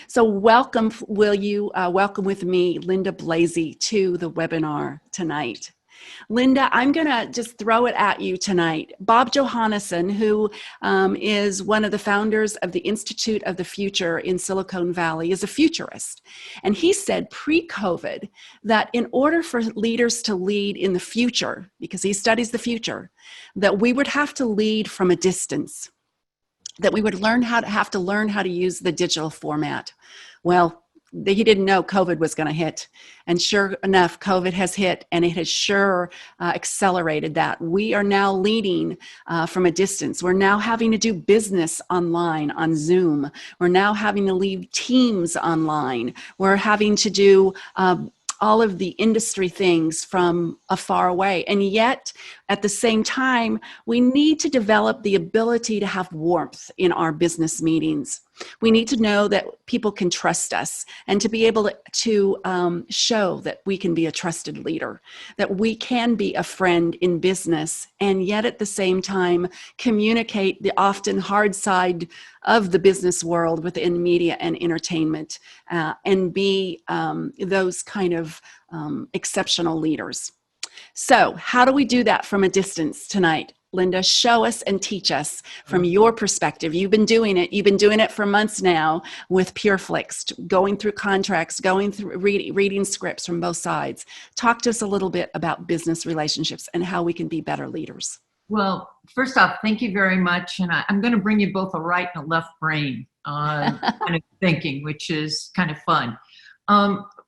So welcome with me, Linda Blasey, to the webinar tonight. Linda, I'm going to just throw it at you tonight. Bob Johannesson, who is one of the founders of the Institute of the Future in Silicon Valley, is a futurist. And he said pre-COVID that in order for leaders to lead in the future, because he studies the future, that we would have to lead from a distance, that we would have to learn how to use the digital format. Well, he didn't know COVID was going to hit. And sure enough, COVID has hit, and it has sure accelerated that. We are now leading from a distance. We're now having to do business online on Zoom. We're now having to lead teams online. We're having to do all of the industry things from afar away. And yet, at the same time, we need to develop the ability to have warmth in our business meetings. We need to know that people can trust us and to be able to show that we can be a trusted leader, that we can be a friend in business, and yet at the same time communicate the often hard side of the business world within media and entertainment, and be those kind of exceptional leaders. So how do we do that from a distance tonight? Linda, show us and teach us from your perspective. You've been doing it for months now with PureFlix, going through contracts, going through reading scripts from both sides. Talk to us a little bit about business relationships and how we can be better leaders. Well, first off, thank you very much. And I'm going to bring you both a right and a left brain kind of thinking, which is kind of fun.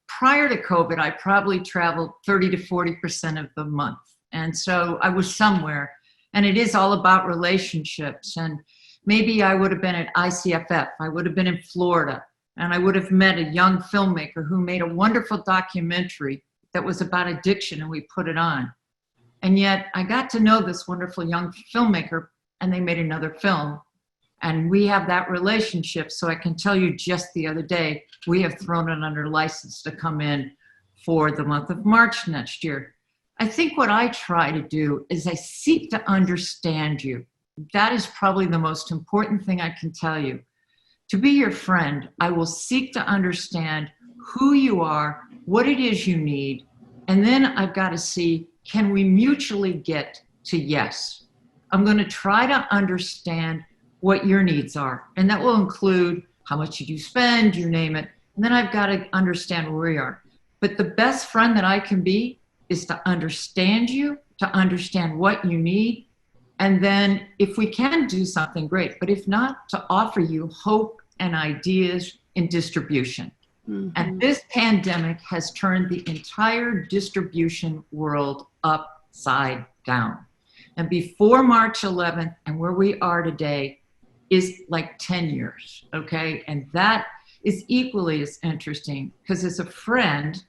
Prior to COVID, I probably traveled 30 to 40% of the month. And so I was somewhere. And it is all about relationships. And maybe I would have been at ICFF. I would have been in Florida. And I would have met a young filmmaker who made a wonderful documentary that was about addiction, and we put it on. And yet I got to know this wonderful young filmmaker, and they made another film. And we have that relationship. So I can tell you just the other day, we have thrown it under license to come in for the month of March next year. I think what I try to do is I seek to understand you. That is probably the most important thing I can tell you. To be your friend, I will seek to understand who you are, what it is you need, and then I've got to see, can we mutually get to yes? I'm going to try to understand what your needs are, and that will include how much you spend, you name it, and then I've got to understand where we are. But the best friend that I can be is to understand you, to understand what you need, and then if we can do something, great, but if not, to offer you hope and ideas in distribution. Mm-hmm. And this pandemic has turned the entire distribution world upside down. And before March 11th and where we are today is like 10 years, okay? And that is equally as interesting because as a friend,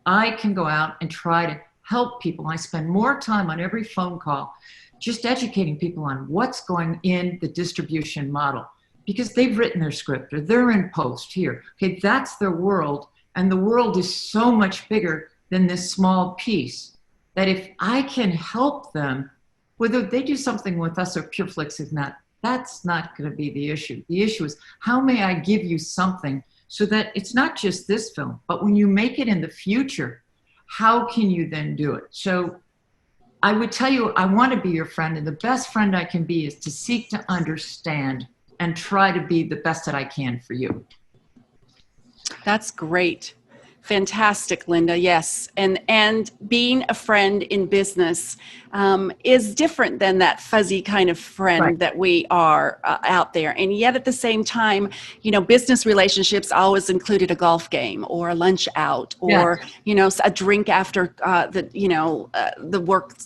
I can go out and try to help people. I spend more time on every phone call just educating people on what's going in the distribution model because they've written their script or they're in post here. Okay, that's their world, and the world is so much bigger than this small piece. that if I can help them, whether they do something with us or PureFlix is not, that's not going to be the issue. The issue is, how may I give you something so that it's not just this film, but when you make it in the future, how can you then do it? So I would tell you, I want to be your friend, and the best friend I can be is to seek to understand and try to be the best that I can for you. That's great. Fantastic, Linda. Yes. And being a friend in business is different than that fuzzy kind of friend Right. that we are out there. And yet at the same time, business relationships always included a golf game or a lunch out or, a drink after the work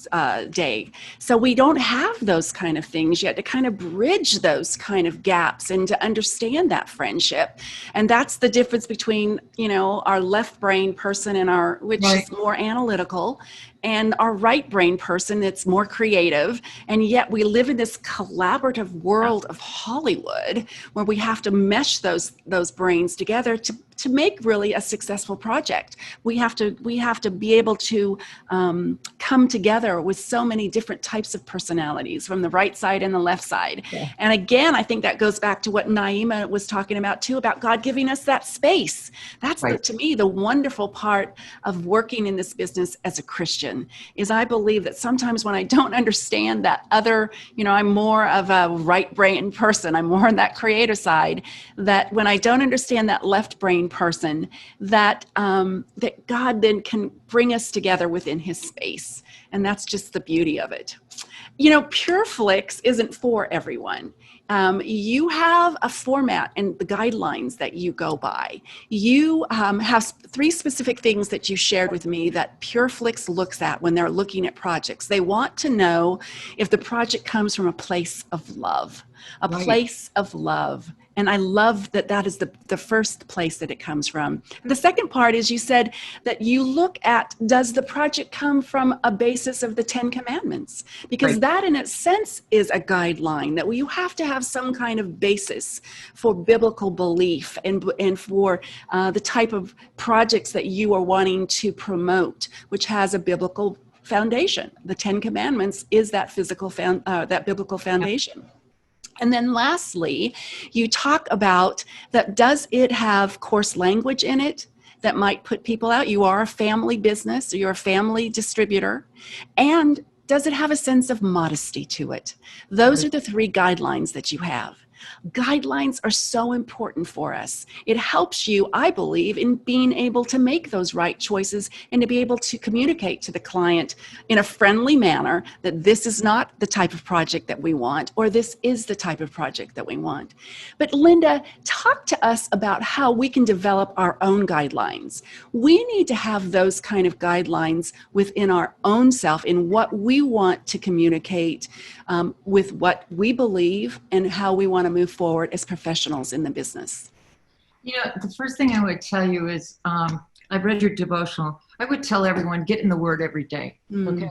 day. So we don't have those kind of things yet to kind of bridge those kind of gaps and to understand that friendship. And that's the difference between, our left brain person and which Right. is more analytical, and our right brain person that's more creative. And yet we live in this collaborative world of Hollywood where we have to mesh those brains together to make really a successful project. We have to be able to come together with so many different types of personalities from the right side and the left side. Yeah. And again, I think that goes back to what Naima was talking about too, about God giving us that space. That's Right. to me, the wonderful part of working in this business as a Christian is I believe that sometimes when I don't understand that other, I'm more of a right brain person. I'm more on that creator side, that when I don't understand that left brain person, that God then can bring us together within his space. And that's just the beauty of it. PureFlix isn't for everyone. You have a format and the guidelines that you go by. You have 3 specific things that you shared with me that PureFlix looks at when they're looking at projects. They want to know if the project comes from a place of love, a Right. place of love. And I love that is the first place that it comes from. The second part is you said that you look at, does the project come from a basis of the 10 Commandments? Because Right. that in its sense is a guideline that you have to have some kind of basis for biblical belief and for the type of projects that you are wanting to promote, which has a biblical foundation. The 10 Commandments is that biblical foundation. And then lastly, you talk about that, does it have coarse language in it that might put people out? You are a family business, or you're a family distributor. And does it have a sense of modesty to it? Those are the 3 guidelines that you have. Guidelines are so important for us. It helps you, I believe, in being able to make those right choices and to be able to communicate to the client in a friendly manner that this is not the type of project that we want, or this is the type of project that we want. But Linda, talk to us about how we can develop our own guidelines. We need to have those kind of guidelines within our own self in what we want to communicate with what we believe and how we want to move forward as professionals in the business. The first thing I would tell you is, I've read your devotional. I would tell everyone, get in the Word every day. Okay.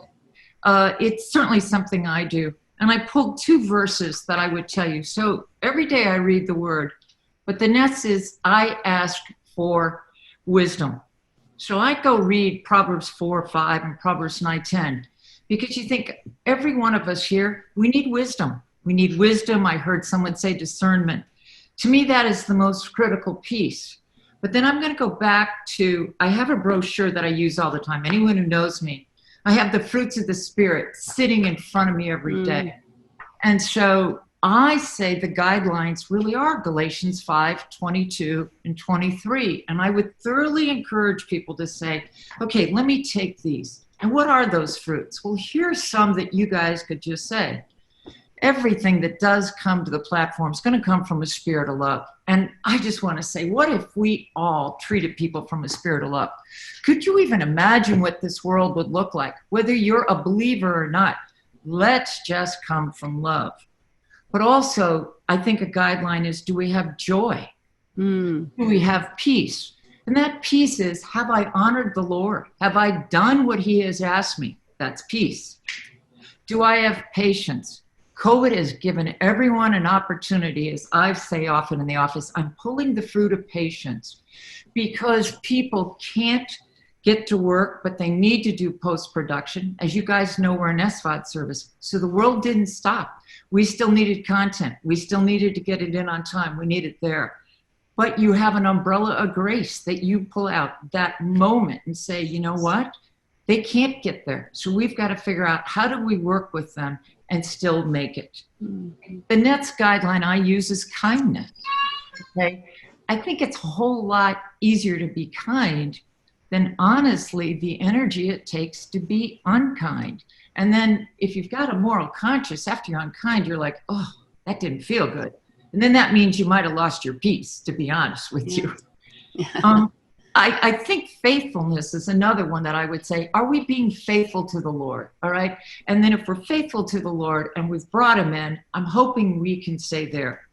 It's certainly something I do. And I pulled 2 verses that I would tell you. So every day I read the Word, but the next is I ask for wisdom. So I go read Proverbs 4:5 and Proverbs 9:10, because you think every one of us here, we need wisdom. We need wisdom. I heard someone say discernment. To me, that is the most critical piece. But then I'm going to go back to, I have a brochure that I use all the time. Anyone who knows me, I have the fruits of the Spirit sitting in front of me every day. And so I say the guidelines really are Galatians 5:22 and 23. And I would thoroughly encourage people to say, okay, let me take these. And what are those fruits? Well, here's some that you guys could just say. Everything that does come to the platform is going to come from a spirit of love. And I just want to say, what if we all treated people from a spirit of love? Could you even imagine what this world would look like? Whether you're a believer or not, let's just come from love. But also, I think a guideline is, do we have joy? Do we have peace? And that peace is, have I honored the Lord? Have I done what he has asked me? That's peace. Do I have patience? COVID has given everyone an opportunity, as I say often in the office, I'm pulling the fruit of patience, because people can't get to work, but they need to do post-production. As you guys know, we're an SVOD service, so the world didn't stop. We still needed content. We still needed to get it in on time. We need it there. But you have an umbrella of grace that you pull out that moment and say, you know what? They can't get there. So we've got to figure out, how do we work with them and still make it? The next guideline I use is kindness. Okay? I think it's a whole lot easier to be kind than honestly the energy it takes to be unkind. And then if you've got a moral conscience, after you're unkind, you're like, oh, that didn't feel good. And then that means you might have lost your peace, to be honest with you. I think faithfulness is another one that I would say, are we being faithful to the Lord? All right. And then if we're faithful to the Lord and we've brought him in, I'm hoping we can stay there.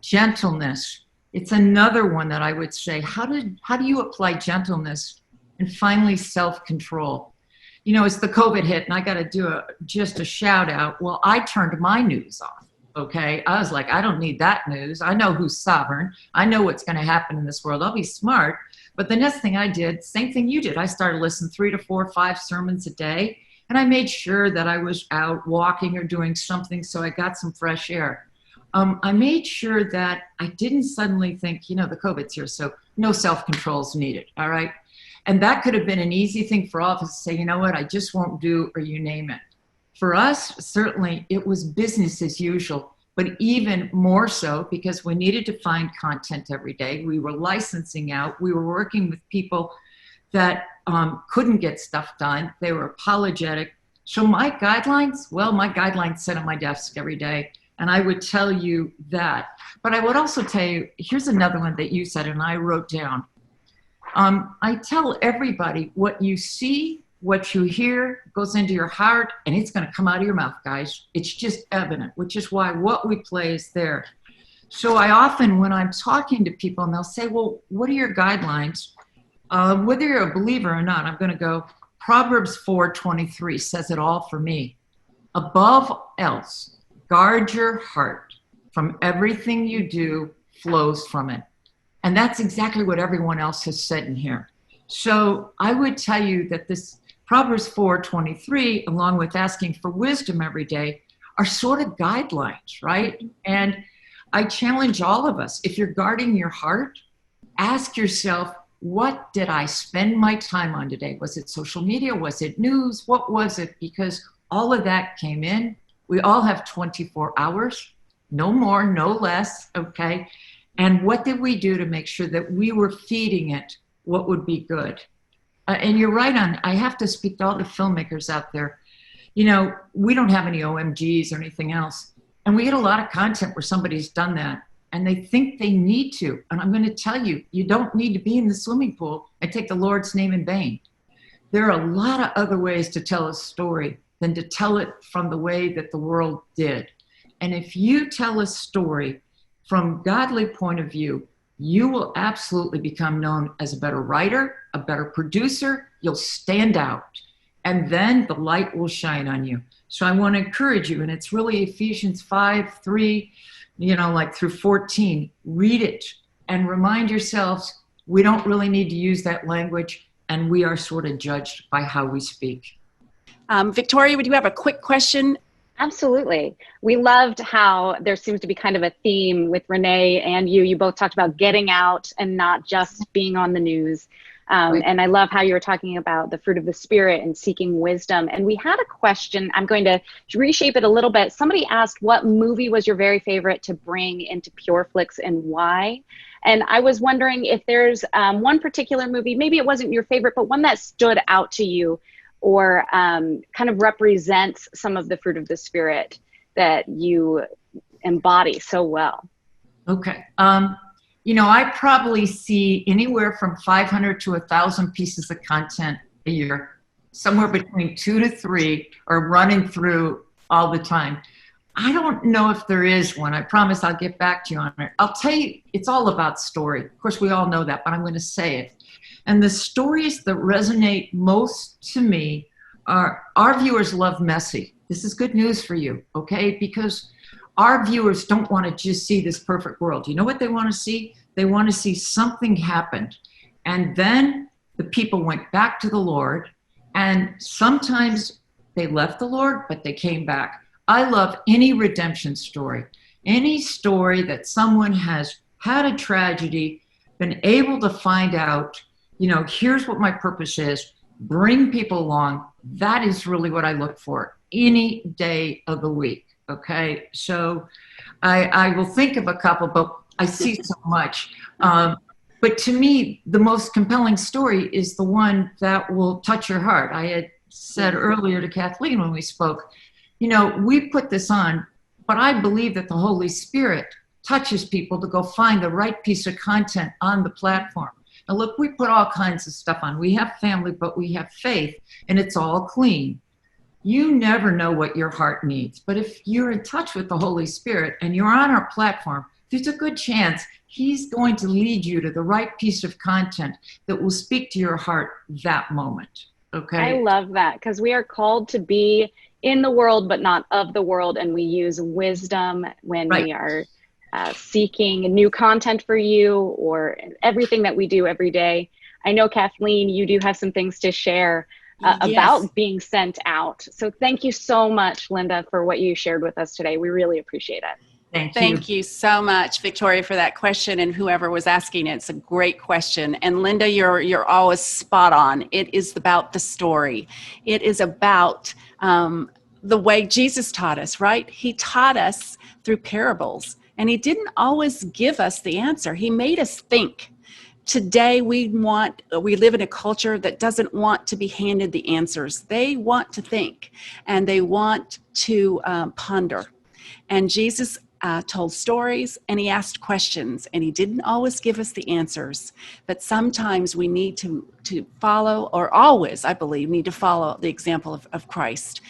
Gentleness. It's another one that I would say, how do you apply gentleness? And finally, self-control. You know, it's the COVID hit, and I got to do just a shout out. Well, I turned my news off. Okay. I was like, I don't need that news. I know who's sovereign. I know what's going to happen in this world. I'll be smart. But the next thing I did, same thing you did. I started listening 3 to 4 or 5 sermons a day. And I made sure that I was out walking or doing something so I got some fresh air. I made sure that I didn't suddenly think, you know, the COVID's here, so no self-control is needed. All right. And that could have been an easy thing for all of us to say, you know what, I just won't do, or you name it. For us, certainly it was business as usual, but even more so because we needed to find content every day. We were licensing out. We were working with people that couldn't get stuff done. They were apologetic. So my guidelines sit on my desk every day. And I would tell you that. But I would also tell you, here's another one that you said and I wrote down. I tell everybody, what you see, what you hear goes into your heart, and it's going to come out of your mouth, guys. It's just evident, which is why what we play is there. So I often, when I'm talking to people, and they'll say, well, what are your guidelines? Whether you're a believer or not, I'm going to go, Proverbs 4:23 says it all for me. Above else, guard your heart. From everything you do flows from it. And that's exactly what everyone else has said in here. So I would tell you that this Proverbs 4:23, along with asking for wisdom every day, are sort of guidelines, right? And I challenge all of us, if you're guarding your heart, ask yourself, what did I spend my time on today? Was it social media? Was it news? What was it? Because all of that came in. We all have 24 hours, no more, no less, okay? And what did we do to make sure that we were feeding it what would be good? And you're right on, I have to speak to all the filmmakers out there. You know, we don't have any OMGs or anything else. And we get a lot of content where somebody's done that and they think they need to. And I'm going to tell you, you don't need to be in the swimming pool and take the Lord's name in vain. There are a lot of other ways to tell a story than to tell it from the way that the world did. And if you tell a story from a godly point of view, you will absolutely become known as a better writer, a better producer. You'll stand out. And then the light will shine on you. So I want to encourage you, and it's really Ephesians 5:3, like through 14. Read it and remind yourselves, we don't really need to use that language, and we are sort of judged by how we speak. Victoria, would you have a quick question? Absolutely. We loved how there seems to be kind of a theme with Renee and you. You both talked about getting out and not just being on the news. And I love how you were talking about the fruit of the Spirit and seeking wisdom. And we had a question. I'm going to reshape it a little bit. Somebody asked, what movie was your very favorite to bring into PureFlix and why? And I was wondering if there's one particular movie, maybe it wasn't your favorite, but one that stood out to you or kind of represents some of the fruit of the Spirit that you embody so well. Okay. I probably see anywhere from 500 to 1,000 pieces of content a year. Somewhere between 2 to 3 are running through all the time. I don't know if there is one. I promise I'll get back to you on it. I'll tell you, it's all about story. Of course, we all know that, but I'm going to say it. And the stories that resonate most to me are, our viewers love messy. This is good news for you, okay? Because our viewers don't want to just see this perfect world. You know what they want to see? They want to see something happened. And then the people went back to the Lord, and sometimes they left the Lord, but they came back. I love any redemption story, any story that someone has had a tragedy, been able to find out, here's what my purpose is, bring people along. That is really what I look for any day of the week. Okay. So I will think of a couple, but I see so much. But to me, the most compelling story is the one that will touch your heart. I had said earlier to Kathleen when we spoke, we put this on, but I believe that the Holy Spirit touches people to go find the right piece of content on the platform. Now, look, we put all kinds of stuff on. We have family, but we have faith, and it's all clean. You never know what your heart needs. But if you're in touch with the Holy Spirit and you're on our platform, there's a good chance He's going to lead you to the right piece of content that will speak to your heart that moment. Okay? I love that, because we are called to be in the world, but not of the world. And we use wisdom when we are seeking new content for you, or everything that we do every day. I know, Kathleen, you do have some things to share about being sent out. So thank you so much, Linda, for what you shared with us today. We really appreciate it. Thank you so much, Victoria, for that question, and whoever was asking it. It's a great question. And Linda, you're always spot on. It is about the story. It is about the way Jesus taught us, right? He taught us through parables, and he didn't always give us the answer. He made us think. Today, we live in a culture that doesn't want to be handed the answers. They want to think, and they want to ponder. And Jesus told stories, and he asked questions, and he didn't always give us the answers. But sometimes we need to follow, or always, I believe, need to follow the example of Christ,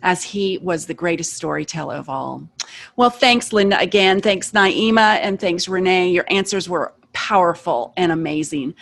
as he was the greatest storyteller of all. Well, thanks, Linda, again. Thanks, Naima, and thanks, Renee. Your answers were powerful and amazing.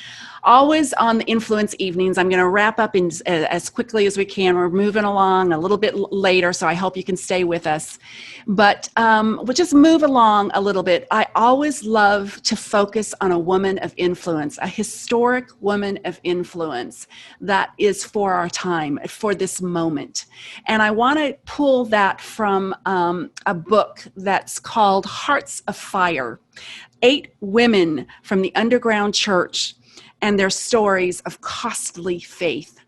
Always on the Influence Evenings. I'm going to wrap up as quickly as we can. We're moving along a little bit later, so I hope you can stay with us. But we'll just move along a little bit. I always love to focus on a woman of influence, a historic woman of influence that is for our time, for this moment. And I want to pull that from a book that's called Hearts of Fire. 8 women from the underground church and their stories of costly faith.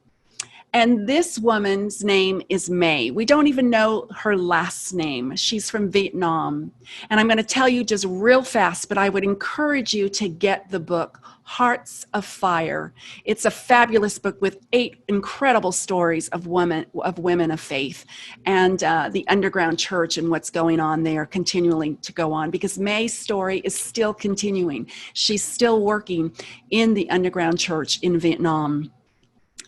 And this woman's name is May. We don't even know her last name. She's from Vietnam. And I'm going to tell you just real fast, but I would encourage you to get the book, Hearts of Fire. It's a fabulous book with 8 incredible stories of women of faith, and the underground church and what's going on there, continuing to go on, because May's story is still continuing. She's still working in the underground church in Vietnam.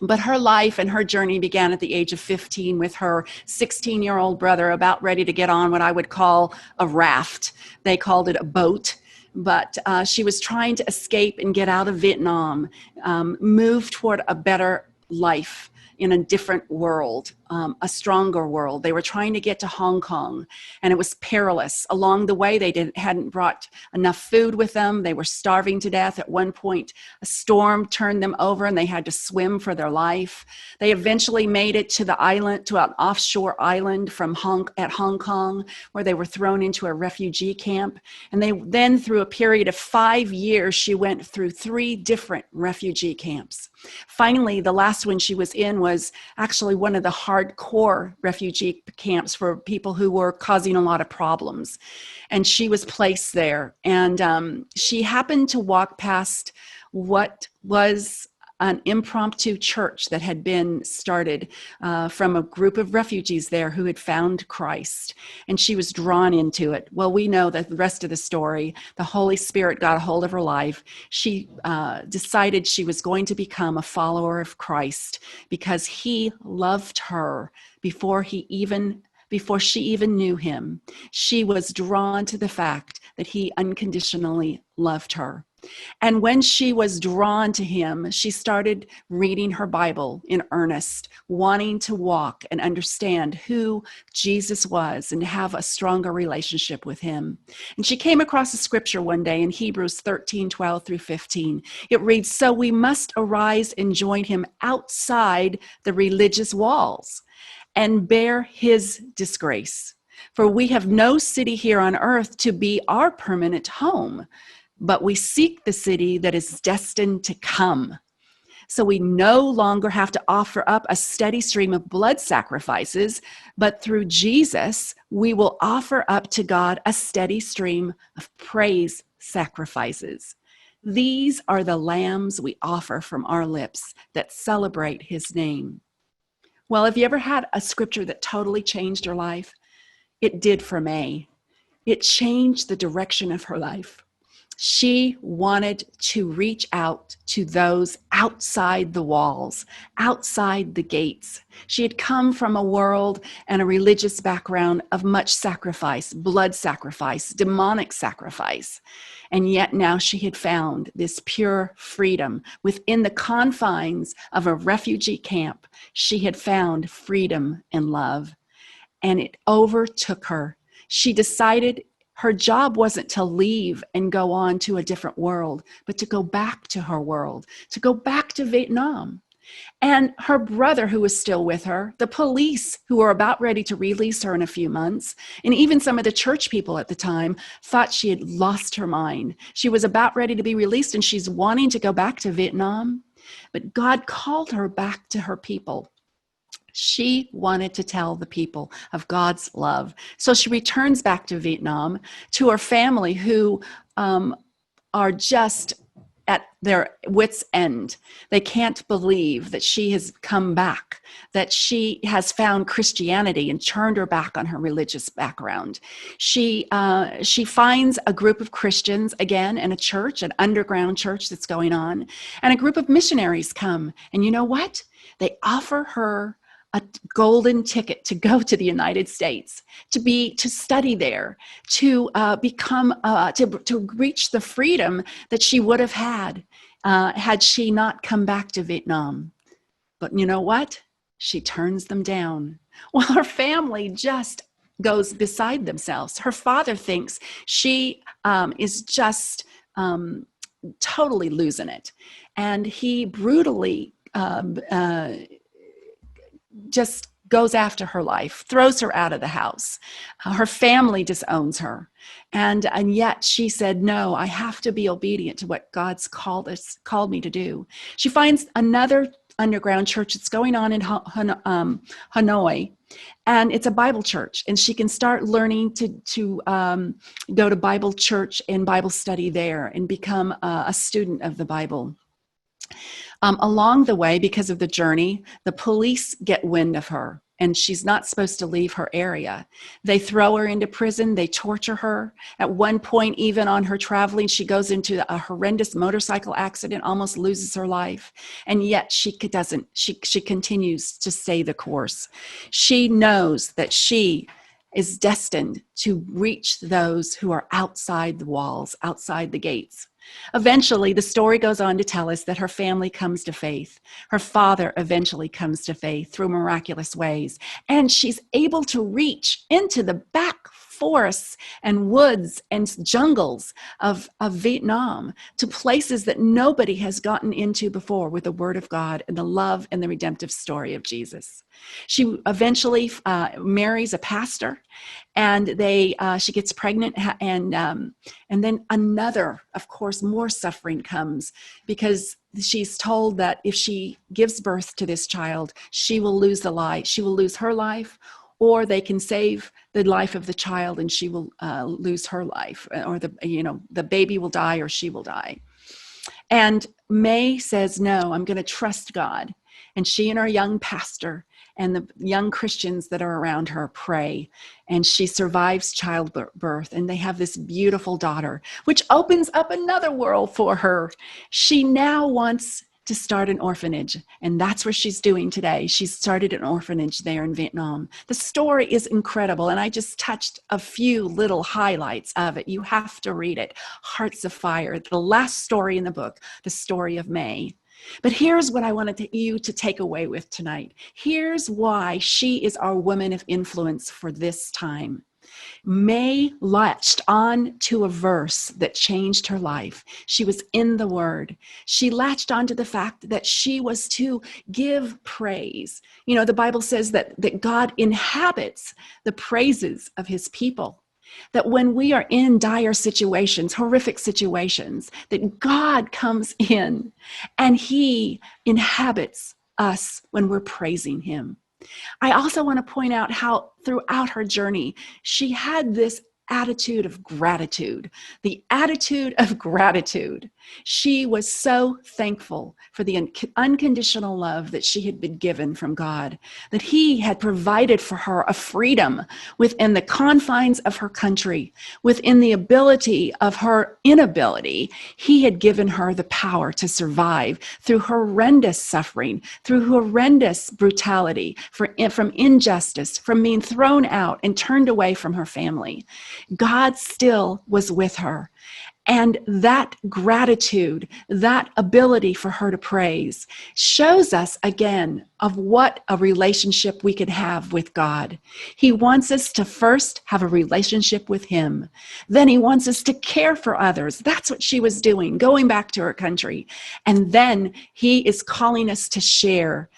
But her life and her journey began at the age of 15 with her 16-year-old brother, about ready to get on what I would call a raft. They called it a boat. But she was trying to escape and get out of Vietnam, move toward a better life in a different world, a stronger world. They were trying to get to Hong Kong, and it was perilous. Along the way, they hadn't brought enough food with them. They were starving to death. At one point, a storm turned them over, and they had to swim for their life. They eventually made it to the island, to an offshore island at Hong Kong, where they were thrown into a refugee camp. And then, through a period of 5 years, she went through 3 different refugee camps. Finally, the last one she was in was actually one of the hardcore refugee camps for people who were causing a lot of problems. And she was placed there. And she happened to walk past what was an impromptu church that had been started from a group of refugees there who had found Christ, and she was drawn into it. Well, we know that the rest of the story, the Holy Spirit got a hold of her life. She decided she was going to become a follower of Christ because he loved her before she even knew him. She was drawn to the fact that he unconditionally loved her. And when she was drawn to him, she started reading her Bible in earnest, wanting to walk and understand who Jesus was and have a stronger relationship with him. And she came across a scripture one day in Hebrews 13:12 through 15. It reads, "So we must arise and join him outside the religious walls and bear his disgrace. For we have no city here on earth to be our permanent home, but we seek the city that is destined to come. So we no longer have to offer up a steady stream of blood sacrifices, but through Jesus, we will offer up to God a steady stream of praise sacrifices. These are the lambs we offer from our lips that celebrate his name." Well, have you ever had a scripture that totally changed your life? It did for May. It changed the direction of her life. She wanted to reach out to those outside the walls, outside the gates. She had come from a world and a religious background of much sacrifice, blood sacrifice, demonic sacrifice. And yet now she had found this pure freedom within the confines of a refugee camp. She had found freedom and love, and it overtook her. She decided her job wasn't to leave and go on to a different world, but to go back to her world, to go back to Vietnam. And her brother, who was still with her, the police, who were about ready to release her in a few months, and even some of the church people at the time thought she had lost her mind. She was about ready to be released, and she's wanting to go back to Vietnam. But God called her back to her people. She wanted to tell the people of God's love. So she returns back to Vietnam to her family, who are just at their wits' end. They can't believe that she has come back, that she has found Christianity and turned her back on her religious background. She finds a group of Christians again in a church, an underground church that's going on, and a group of missionaries come. And you know what? They offer her a golden ticket to go to the United States, to study there, to reach the freedom that she would have had she not come back to Vietnam. But you know what? She turns them down. Well, her family just goes beside themselves. Her father thinks she is just totally losing it, and he brutally just goes after her life, throws her out of the house. Her family disowns her. And yet she said, no, I have to be obedient to what God's called me to do. She finds another underground church that's going on in Hanoi, and it's a Bible church, and she can start learning to go to Bible church and Bible study there and become a student of the Bible. Along the way, because of the journey, the police get wind of her, and she's not supposed to leave her area. They throw her into prison. They torture her. At one point, even on her traveling, she goes into a horrendous motorcycle accident, almost loses her life. And yet she doesn't. She continues to stay the course. She knows that she is destined to reach those who are outside the walls, outside the gates. Eventually, the story goes on to tell us that her family comes to faith. Her father eventually comes to faith through miraculous ways, and she's able to reach into the back forests and woods and jungles of Vietnam, to places that nobody has gotten into before with the Word of God and the love and the redemptive story of Jesus. She eventually marries a pastor, and she gets pregnant, and then another, of course, more suffering comes, because she's told that if she gives birth to this child, she will lose she will lose her life, or they can save the life of the child and she will lose her life, or the baby will die or she will die. And May says, no, I'm going to trust God. And she and her young pastor and the young Christians that are around her pray, and she survives childbirth, and they have this beautiful daughter, which opens up another world for her. She now wants to start an orphanage. And that's what she's doing today. She's started an orphanage there in Vietnam. The story is incredible. And I just touched a few little highlights of it. You have to read it. Hearts of Fire, the last story in the book, the story of May. But here's what I wanted you to take away with tonight. Here's why she is our woman of influence for this time. May latched on to a verse that changed her life. She was in the Word. She latched on to the fact that she was to give praise. You know, the Bible says that God inhabits the praises of his people. That when we are in dire situations, horrific situations, that God comes in and he inhabits us when we're praising him. I also want to point out how throughout her journey, she had this attitude of gratitude, the attitude of gratitude. She was so thankful for the unconditional love that she had been given from God, that he had provided for her a freedom within the confines of her country, within the ability of her inability. He had given her the power to survive through horrendous suffering, through horrendous brutality, from injustice, from being thrown out and turned away from her family. God still was with her. And that gratitude, that ability for her to praise, shows us again of what a relationship we can have with God. He wants us to first have a relationship with him. Then he wants us to care for others. That's what she was doing, going back to her country. And then he is calling us to share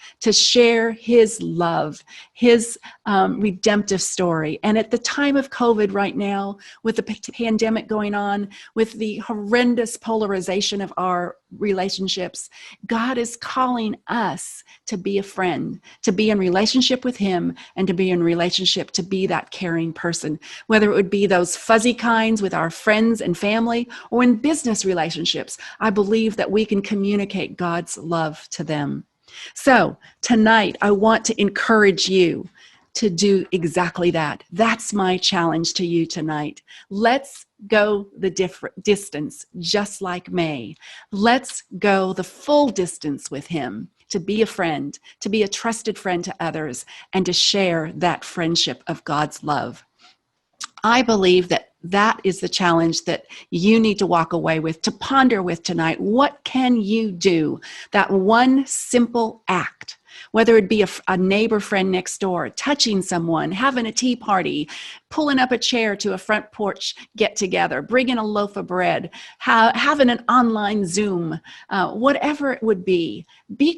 his love, his redemptive story. And at the time of COVID right now, with the pandemic going on, with the horrendous polarization of our relationships, God is calling us to be a friend, to be in relationship with him, and to be in relationship to be that caring person, whether it would be those fuzzy kinds with our friends and family, or in business relationships. I believe that we can communicate God's love to them. So tonight, I want to encourage you to do exactly that. That's my challenge to you tonight. Let's go the distance, just like May. Let's go the full distance with him, to be a friend, to be a trusted friend to others, and to share that friendship of God's love. I believe that is the challenge that you need to walk away with, to ponder with tonight. What can you do? That one simple act, whether it be a neighbor friend next door, touching someone, having a tea party, pulling up a chair to a front porch get together, bringing a loaf of bread, having an online Zoom, whatever it would be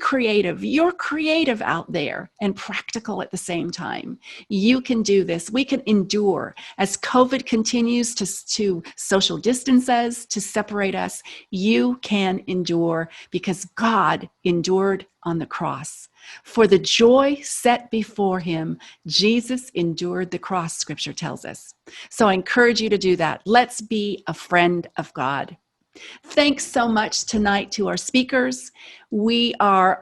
creative. You're creative out there and practical at the same time. You can do this. We can endure. As COVID continues to social distance us, to separate us, you can endure because God endured on the cross. For the joy set before him, Jesus endured the cross, scripture tells us. So I encourage you to do that. Let's be a friend of God. Thanks so much tonight to our speakers. We are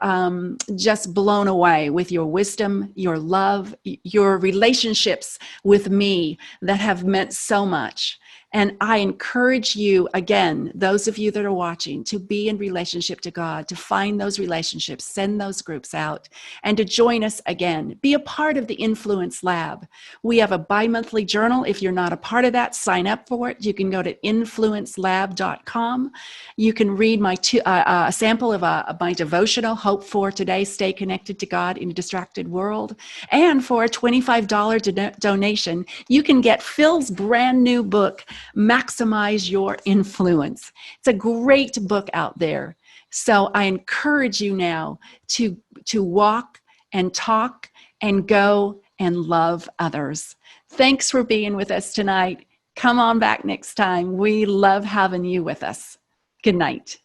just blown away with your wisdom, your love, your relationships with me that have meant so much. And I encourage you, again, those of you that are watching, to be in relationship to God, to find those relationships, send those groups out, and to join us again. Be a part of the Influence Lab. We have a bi-monthly journal. If you're not a part of that, sign up for it. You can go to influencelab.com. You can read a sample of my devotional, Hope for Today, Stay Connected to God in a Distracted World. And for a $25 donation, you can get Phil's brand new book, Maximize Your Influence. It's a great book out there. So I encourage you now to walk and talk and go and love others. Thanks for being with us tonight. Come on back next time. We love having you with us. Good night.